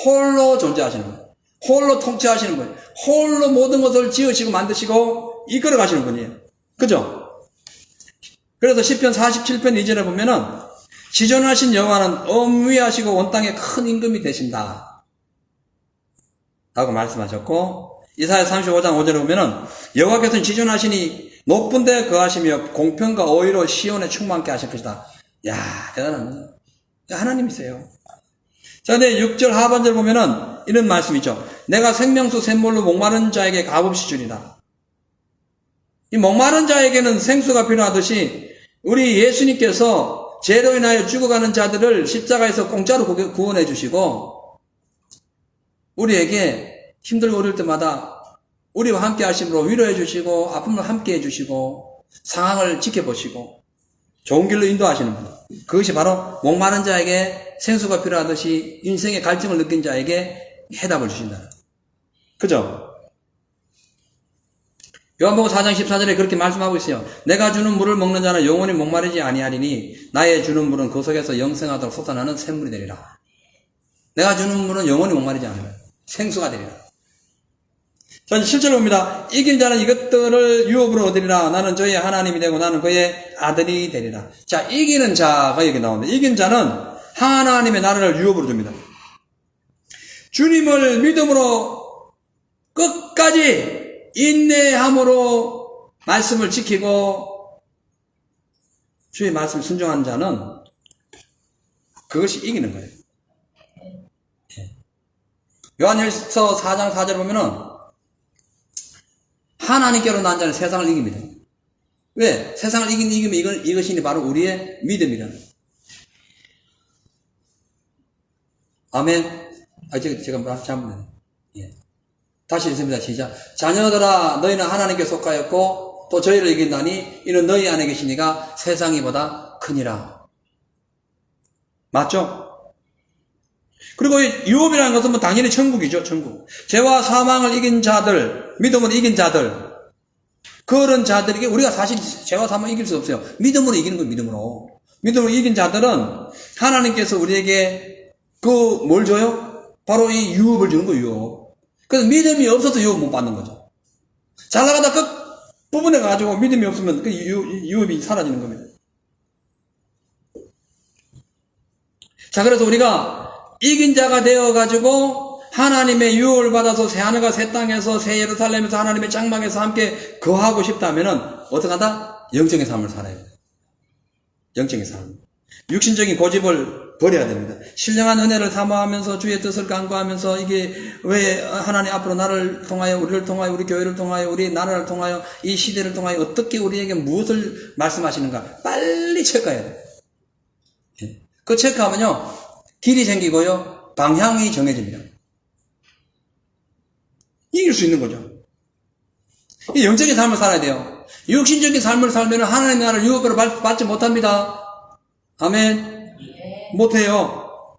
홀로 존재하시는 거예요. 홀로 통치하시는 거예요. 홀로 모든 것을 지으시고 만드시고 이끌어 가시는 분이에요. 그죠? 그래서 시편 47편 2절에 보면은 지존하신 여호와는 엄위하시고 온 땅에 큰 임금이 되신다 라고 말씀하셨고, 이사야 35장 5절에 보면은 여호와께서는 지존하시니 높은 데 거하시며 공평과 어의로 시온에 충만케 하실 것이다. 야, 대단합니다. 하나님이세요. 자, 근데 6절 하반절 보면은 이런 말씀이죠. 내가 생명수 샘물로 목마른 자에게 값없이 주리라. 이 목마른 자에게는 생수가 필요하듯이 우리 예수님께서 죄로 인하여 죽어가는 자들을 십자가에서 공짜로 구원해 주시고 우리에게 힘들고 어려울 때마다 우리와 함께 하심으로 위로해 주시고 아픔을 함께 해 주시고 상황을 지켜보시고 좋은 길로 인도하시는 분. 그것이 바로 목마른 자에게 생수가 필요하듯이 인생의 갈증을 느낀 자에게 해답을 주신다. 그죠? 요한복음 4장 14절에 그렇게 말씀하고 있어요. 내가 주는 물을 먹는 자는 영원히 목마르지 아니하리니 나의 주는 물은 그 속에서 영생하도록 솟아나는 샘물이 되리라. 내가 주는 물은 영원히 목마르지 않으면 생수가 되리라. 자, 이제 실제로 봅니다. 이긴 자는 이것들을 유업으로 얻으리라. 나는 저의 하나님이 되고 나는 그의 아들이 되리라. 자, 이기는 자가 여기 나옵니다. 이긴 자는 하나님의 나라를 유업으로 줍니다. 주님을 믿음으로 끝까지 인내함으로 말씀을 지키고 주의 말씀을 순종하는 자는 그것이 이기는 거예요. 요한일서 4장 4절 보면은 하나님께로 난 자는 세상을 이깁니다. 왜? 세상을 이기면 이것이 바로 우리의 믿음이라는 거예요. 아멘. 제가 말씀 잘못했네요. 예. 다시 읽습니다. 시작. 자녀들아 너희는 하나님께 속하였고 또 저희를 이긴다니 이는 너희 안에 계시니가 세상이 보다 크니라. 맞죠? 그리고 유업이라는 것은 뭐 당연히 천국이죠. 천국. 죄와 사망을 이긴 자들, 믿음으로 이긴 자들, 그런 자들에게 우리가 사실 죄와 사망을 이길 수 없어요. 믿음으로 이기는 거예요. 믿음으로. 믿음으로 이긴 자들은 하나님께서 우리에게 뭘 줘요? 바로 이 유업을 주는 거예요. 유업. 그래서 믿음이 없어서 유업 못 받는 거죠. 잘 나가다 끝 부분에 가지고 믿음이 없으면 그 유업이 사라지는 겁니다. 자, 그래서 우리가 이긴 자가 되어가지고 하나님의 유혹을 받아서 새하늘과 새 땅에서 새 예루살렘에서 하나님의 장막에서 함께 거하고 싶다면은 어떡한다? 영적인 삶을 살아야 돼요. 영적인 삶. 육신적인 고집을 버려야 됩니다. 신령한 은혜를 사모하면서 주의 뜻을 간구하면서 이게 왜 하나님 앞으로 나를 통하여 우리를 통하여 우리 교회를 통하여 우리 나라를 통하여 이 시대를 통하여 어떻게 우리에게 무엇을 말씀하시는가 빨리 체크해야 돼요. 그 체크하면요 길이 생기고요 방향이 정해집니다. 이길 수 있는 거죠. 이 영적인 삶을 살아야 돼요. 육신적인 삶을 살면 하나님의 나라를 유업으로 받지 못합니다. 아멘. 못해요.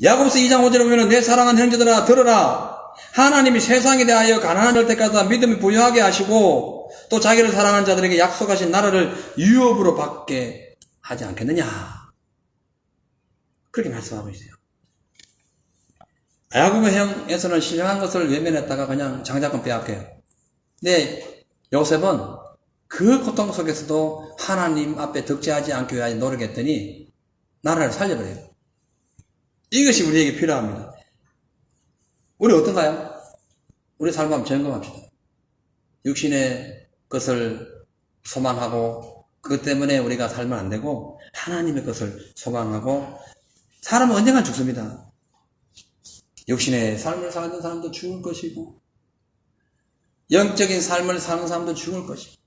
야고보서 2장 5절에 보면 내 사랑하는 형제들아 들어라. 하나님이 세상에 대하여 가난한 절 때까지 믿음이 부유하게 하시고 또 자기를 사랑하는 자들에게 약속하신 나라를 유업으로 받게 하지 않겠느냐. 그렇게 말씀하고 있어요. 야고보 형에서는 신령한 것을 외면했다가 그냥 장자권 빼앗겨요. 근데 요셉은 그 고통 속에서도 하나님 앞에 덕지하지 않기 위해 노력했더니 나라를 살려버려요. 이것이 우리에게 필요합니다. 우리 어떤가요? 우리 삶 한번 점검합시다. 육신의 것을 소망하고 그것 때문에 우리가 살면 안 되고 하나님의 것을 소망하고 사람은 언젠간 죽습니다. 육신의 삶을 사는 사람도 죽을 것이고 영적인 삶을 사는 사람도 죽을 것이고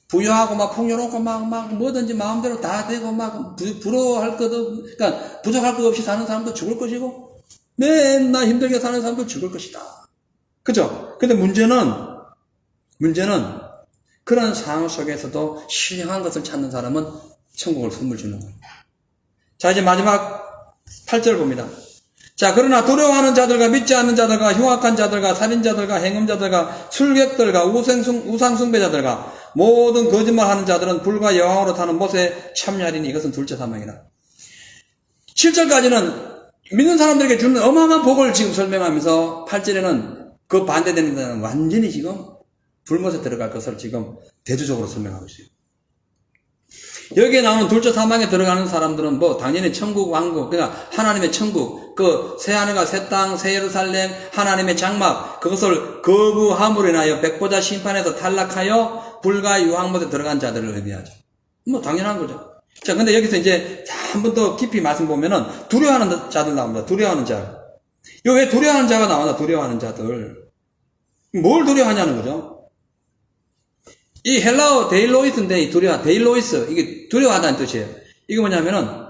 부유하고 막 풍요롭고 막 뭐든지 마음대로 다 되고 막 부러워할 것 그러니까 부족할 것 없이 사는 사람도 죽을 것이고 맨날 힘들게 사는 사람도 죽을 것이다. 그죠? 근데 문제는 그런 상황 속에서도 신령한 것을 찾는 사람은 천국을 선물 주는 거예요. 자, 이제 마지막 8절 봅니다. 자, 그러나 두려워하는 자들과 믿지 않는 자들과 흉악한 자들과 살인자들과 행음자들과 술객들과 우상숭배자들과 모든 거짓말하는 자들은 불과 여왕으로 타는 못에 참여하리니 이것은 둘째 사망이라. 7절까지는 믿는 사람들에게 주는 어마어마한 복을 지금 설명하면서 8절에는 그 반대되는 자는 완전히 지금 불못에 들어갈 것을 지금 대조적으로 설명하고 있어요. 여기에 나오는 둘째 사망에 들어가는 사람들은 뭐 당연히 천국 왕국, 그러니까 하나님의 천국, 그 새하늘과 새 땅, 새 예루살렘, 하나님의 장막, 그것을 거부함으로 인하여 백보자 심판에서 탈락하여 불과 유황못에 들어간 자들을 의미하죠. 뭐 당연한 거죠. 자, 근데 여기서 이제 한 번 더 깊이 말씀 보면은 두려워하는 자들 나옵니다. 두려워하는 자. 여기 왜 두려워하는 자가 나오나? 두려워하는 자들. 뭘 두려워하냐는 거죠. 이 헬라어 데일로이스인데, 이 데일로이스, 이게 두려워하다는 뜻이에요. 이게 뭐냐면은,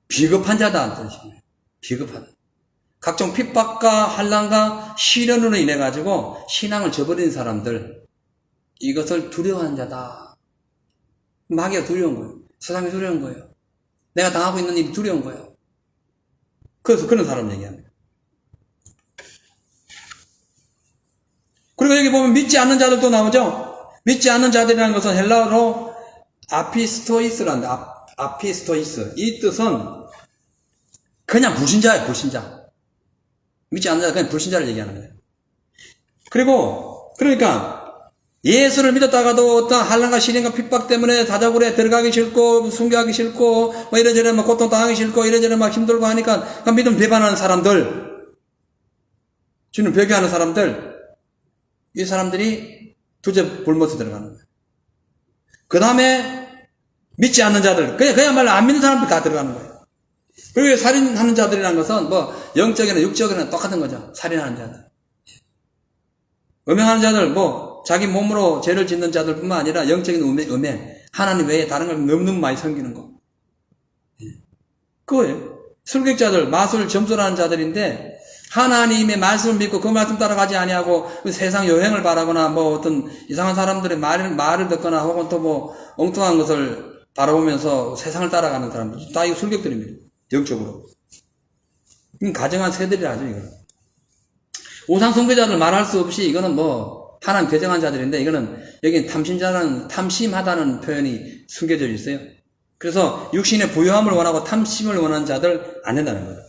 비겁한 자다는 뜻이에요. 비겁하다. 각종 핍박과 환난과 시련으로 인해가지고 신앙을 저버린 사람들, 이것을 두려워하는 자다. 마귀가 두려운 거예요. 세상이 두려운 거예요. 내가 당하고 있는 일이 두려운 거예요. 그래서 그런 사람 얘기합니다. 그리고 여기 보면 믿지 않는 자들도 나오죠? 믿지 않는 자들이라는 것은 헬라어로 아피스토이스란다. 아피스토이스. 이 뜻은 그냥 불신자예요, 불신자. 믿지 않는 자, 그냥 불신자를 얘기하는 거예요. 그러니까 예수를 믿었다가도 어떤 환난과 시련과 핍박 때문에 다자굴에 들어가기 싫고 순교하기 싫고 뭐 이래저래 막 고통당하기 싫고 이래저래 막 힘들고 하니까 믿음 배반하는 사람들, 주님 배교하는 사람들, 이 사람들이 둘째 불못에 들어가는 거예요. 그 다음에 믿지 않는 자들, 그야말로 안 믿는 사람들 다 들어가는 거예요. 그리고 살인하는 자들이라는 것은 뭐 영적이나 육적이나 똑같은 거죠. 살인하는 자들, 음행하는 자들, 뭐 자기 몸으로 죄를 짓는 자들뿐만 아니라 영적인 음행, 하나님 외에 다른 걸 너무너무 많이 섬기는 거, 그거예요. 술객자들, 마술 점술하는 자들인데 하나님의 말씀을 믿고 그 말씀 따라가지 아니하고 세상 여행을 바라거나 뭐 어떤 이상한 사람들의 말을 듣거나 혹은 또 뭐 엉뚱한 것을 바라보면서 세상을 따라가는 사람들, 다 이거 술객들입니다. 영적으로. 가정한 새들이라죠, 이거는. 우상 숭배자들 말할 수 없이 이거는 뭐 하나님 배정한 자들인데, 이거는 여기 탐심하다는 표현이 숨겨져 있어요. 그래서 육신의 부유함을 원하고 탐심을 원하는 자들 안 된다는 거예요.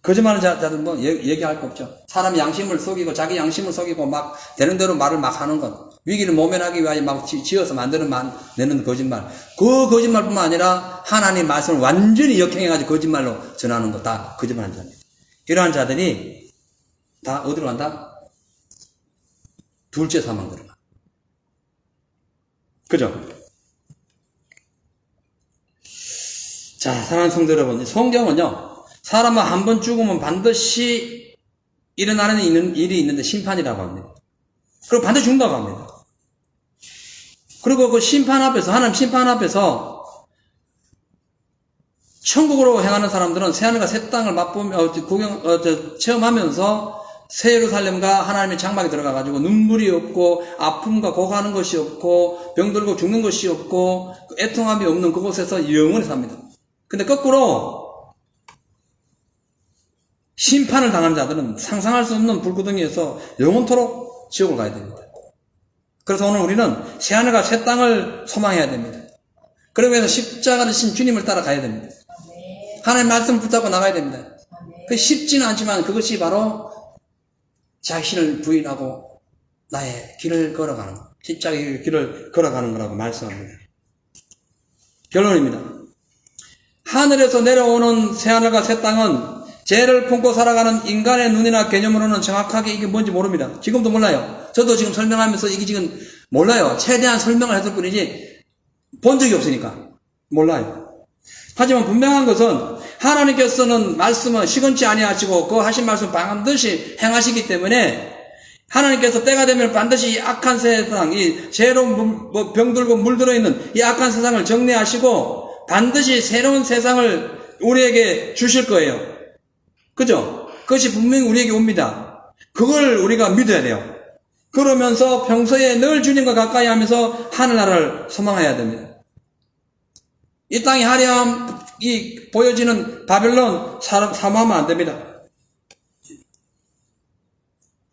거짓말하는 자들 뭐 얘기할 거 없죠. 사람 양심을 속이고 자기 양심을 속이고 막 되는 대로 말을 막 하는 것, 위기를 모면하기 위하여 막 지어서 내는 거짓말. 그 거짓말뿐만 아니라 하나님 말씀을 완전히 역행해가지고 거짓말로 전하는 거 다 거짓말하는 자입니다. 이러한 자들이 다 어디로 간다? 둘째 사망 들어가. 그죠? 자, 사랑하는 성도 여러분, 성경은요, 사람은 한 번 죽으면 반드시 일어나는 일이 있는데 심판이라고 합니다. 그리고 반드시 죽는다고 합니다. 그리고 그 심판 앞에서, 하나님 심판 앞에서 천국으로 행하는 사람들은 새하늘과 새 땅을 체험하면서 새 예루살렘과 하나님의 장막에 들어가가지고 눈물이 없고 아픔과 고가는 것이 없고 병들고 죽는 것이 없고 애통함이 없는 그곳에서 영원히 삽니다. 근데 거꾸로 심판을 당한 자들은 상상할 수 없는 불구덩이에서 영원토록 지옥을 가야 됩니다. 그래서 오늘 우리는 새하늘과 새 땅을 소망해야 됩니다. 그러기 위해서 십자가를 진 주님을 따라가야 됩니다. 하나님의 말씀을 붙잡고 나가야 됩니다. 그 쉽지는 않지만 그것이 바로 자신을 부인하고 나의 길을 걸어가는 것, 십자가의 길을 걸어가는 거라고 말씀합니다. 결론입니다. 하늘에서 내려오는 새하늘과 새 땅은 죄를 품고 살아가는 인간의 눈이나 개념으로는 정확하게 이게 뭔지 모릅니다. 지금도 몰라요. 저도 지금 설명하면서 이게 지금 몰라요. 최대한 설명을 했을 뿐이지 본 적이 없으니까 몰라요. 하지만 분명한 것은 하나님께서는 말씀을 시건치 아니하시고 그 하신 말씀 반드시 행하시기 때문에 하나님께서 때가 되면 반드시 이 악한 세상, 이 죄로 병들고 물들어 있는 이 악한 세상을 정리하시고 반드시 새로운 세상을 우리에게 주실 거예요. 그죠? 그것이 분명히 우리에게 옵니다. 그걸 우리가 믿어야 돼요. 그러면서 평소에 늘 주님과 가까이 하면서 하늘나라를 소망해야 됩니다. 이 땅이 화려함이 보여지는 바벨론 사모하면 안 됩니다.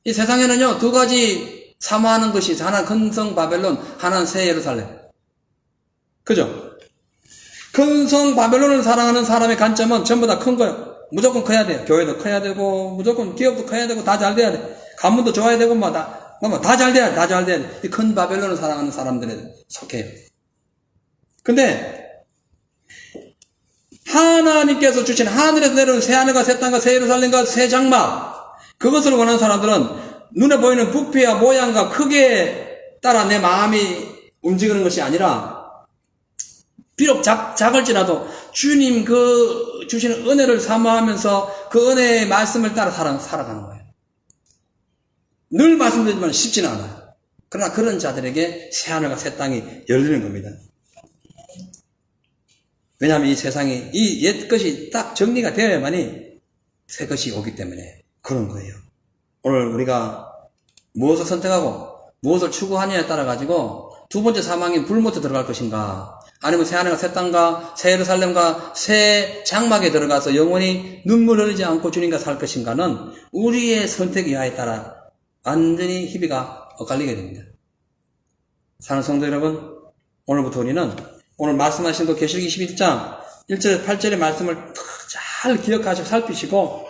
이 세상에는요, 두 가지 사모하는 것이 있어요. 하나는 큰성 바벨론, 하나는 새 예루살렘. 그죠? 큰 성 바벨론을 사랑하는 사람의 관점은 전부 다 큰 거예요. 무조건 커야 돼요. 교회도 커야 되고, 무조건 기업도 커야 되고, 다 잘 돼야 돼. 가문도 좋아야 되고, 다 잘 돼야 돼. 다 잘 돼야 돼. 이 큰 바벨론을 사랑하는 사람들에 속해요. 근데, 하나님께서 주신 하늘에서 내려온 새 하늘과 새 땅과 새 예루살렘과 새 장막, 그것을 원하는 사람들은 눈에 보이는 부피와 모양과 크기에 따라 내 마음이 움직이는 것이 아니라 비록 작을지라도 주님 그 주시는 은혜를 사모하면서 그 은혜의 말씀을 따라 살아가는 거예요. 늘 말씀드리지만 쉽지는 않아요. 그러나 그런 자들에게 새 하늘과 새 땅이 열리는 겁니다. 왜냐하면 이 세상이 이 옛 것이 딱 정리가 되어야만이 새 것이 오기 때문에 그런 거예요. 오늘 우리가 무엇을 선택하고 무엇을 추구하느냐에 따라 가지고 두 번째 사망인 불못에 들어갈 것인가, 아니면 새 하늘과 새 땅과 새 예루살렘과 새 장막에 들어가서 영원히 눈물 흘리지 않고 주님과 살 것인가는 우리의 선택 이하에 따라 완전히 희비가 엇갈리게 됩니다. 사랑하는 성도 여러분, 오늘부터 우리는 오늘 말씀하신 그 계시록 21장 1절 8절의 말씀을 잘 기억하시고 살피시고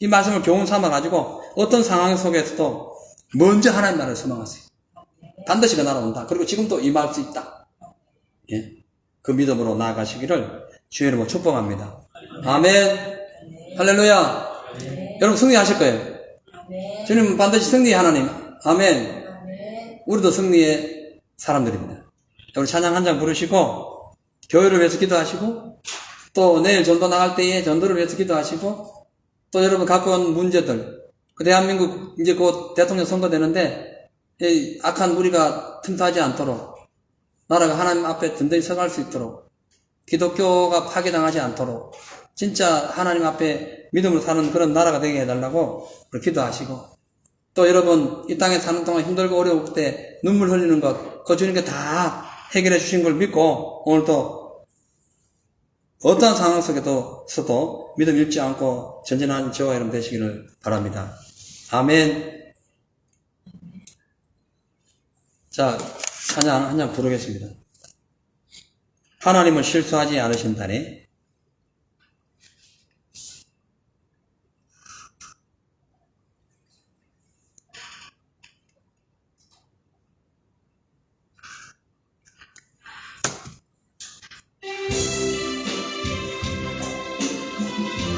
이 말씀을 교훈 삼아가지고 어떤 상황 속에서도 먼저 하나님 나라를 소망하세요. 반드시 그 나라 온다. 그리고 지금도 임할 수 있다. 예. 그 믿음으로 나아가시기를 주의 이름으로 축복합니다. 아멘. 할렐루야. 여러분 승리하실 거예요. 주님은 반드시 승리의 하나님. 아멘. 우리도 승리의 사람들입니다. 우리 찬양 한 장 부르시고 교회를 위해서 기도하시고 또 내일 전도 나갈 때에 전도를 위해서 기도하시고 또 여러분 갖고 온 문제들, 그 대한민국 이제 곧 대통령 선거 되는데 이 악한 무리가 틈타지 않도록 나라가 하나님 앞에 든든히 서갈 수 있도록 기독교가 파괴당하지 않도록 진짜 하나님 앞에 믿음으로 사는 그런 나라가 되게 해달라고 기도하시고 또 여러분 이 땅에 사는 동안 힘들고 어려울 때 눈물 흘리는 것 그 주님께 다 해결해 주신 걸 믿고 오늘도 어떠한 상황 속에서도 믿음 잃지 않고 전진하는 저와 여러분 되시기를 바랍니다. 아멘. 자, 찬양 한 장 부르겠습니다. 하나님은 실수하지 않으신다네.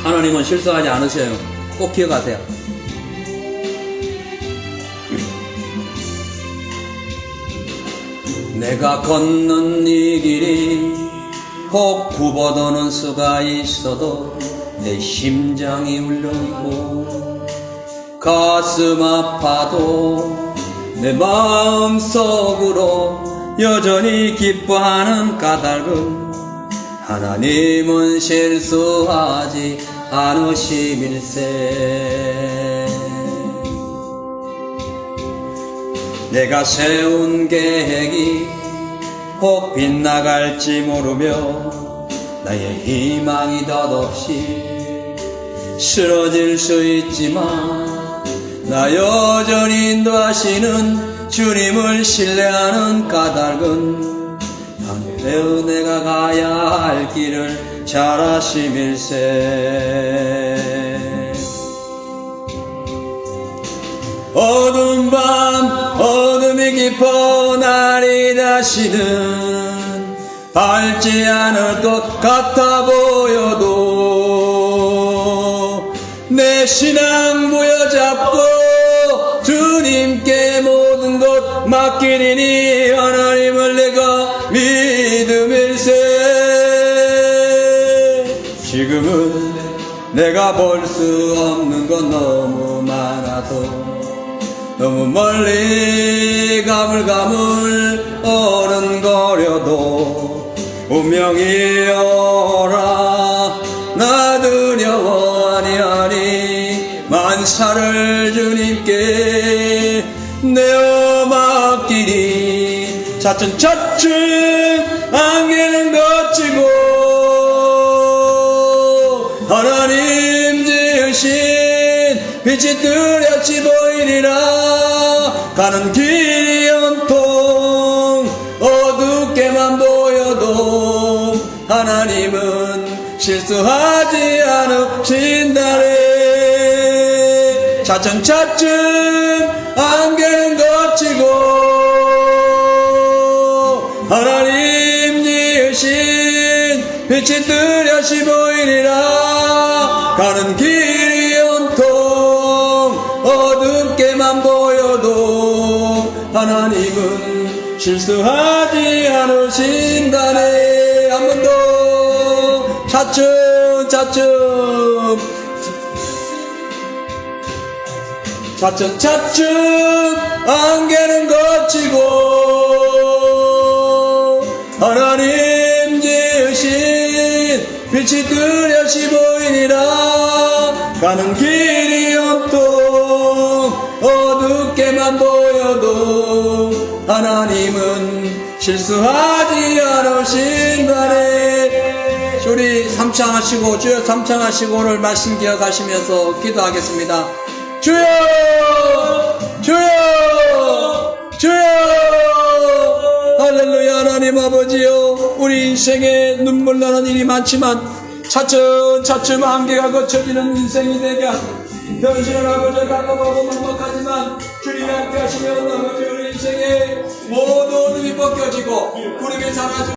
하나님은 실수하지 않으셔요. 꼭 기억하세요. 내가 걷는 이 길이 혹 굽어도는 수가 있어도 내 심장이 울려있고 가슴 아파도 내 마음속으로 여전히 기뻐하는 까닭은 하나님은 실수하지 않으심일세. 내가 세운 계획이 혹 빗나갈지 모르며 나의 희망이 덧없이 쓰러질 수 있지만 나 여전히 인도하시는 주님을 신뢰하는 까닭은 반대로 내가 가야 할 길을 잘 아심일세. 어두운 밤 어둠이 깊어 날이 다시는 밝지 않을 것 같아 보여도 내 신앙 부여잡고 주님께 모든 것 맡기리니 하나님을 내가 믿음일세. 지금은 내가 볼 수 없는 건 너무 많아도 너무 멀리 가물가물 어른거려도 운명이 오라 나 두려워 아니하니 만사를 주님께 내어 맡기니 차츰차츰 안개는 걷히고 하나님 지으신 빛이 뚜렷이 보이리라. 가는 길이 온통 어둡게만 보여도 하나님은 실수하지 않으신다네. 차츰차츰 안개는 걷히고 하나님 지으신 빛이 뚜렷이 보이리라. 가는 길이 온통 어둡게만 보여도 하나님은 실수하지 않으신다네. 한 번 더 차츰 안개는 걷히고 하나님 지으신 빛이 뚜렷이 보이니라. 가는 길이 온통 어둡게만 보여도 하나님은 실수하지 않으신다네. 우리 삼창하시고 주여 삼창하시고를 말씀 기억하시면서 기도하겠습니다. 주여 주여 주여. 할렐루야. 하나님 아버지여, 우리 인생에 눈물 나는 일이 많지만 차츰차츰 한계가 거쳐지는 인생이 되게 하고 변신을 아버지 깜깜하고 막막하지만 주님이 함께 하시면 아버지 우리 인생에 모든 어둠이 벗겨지고 구름이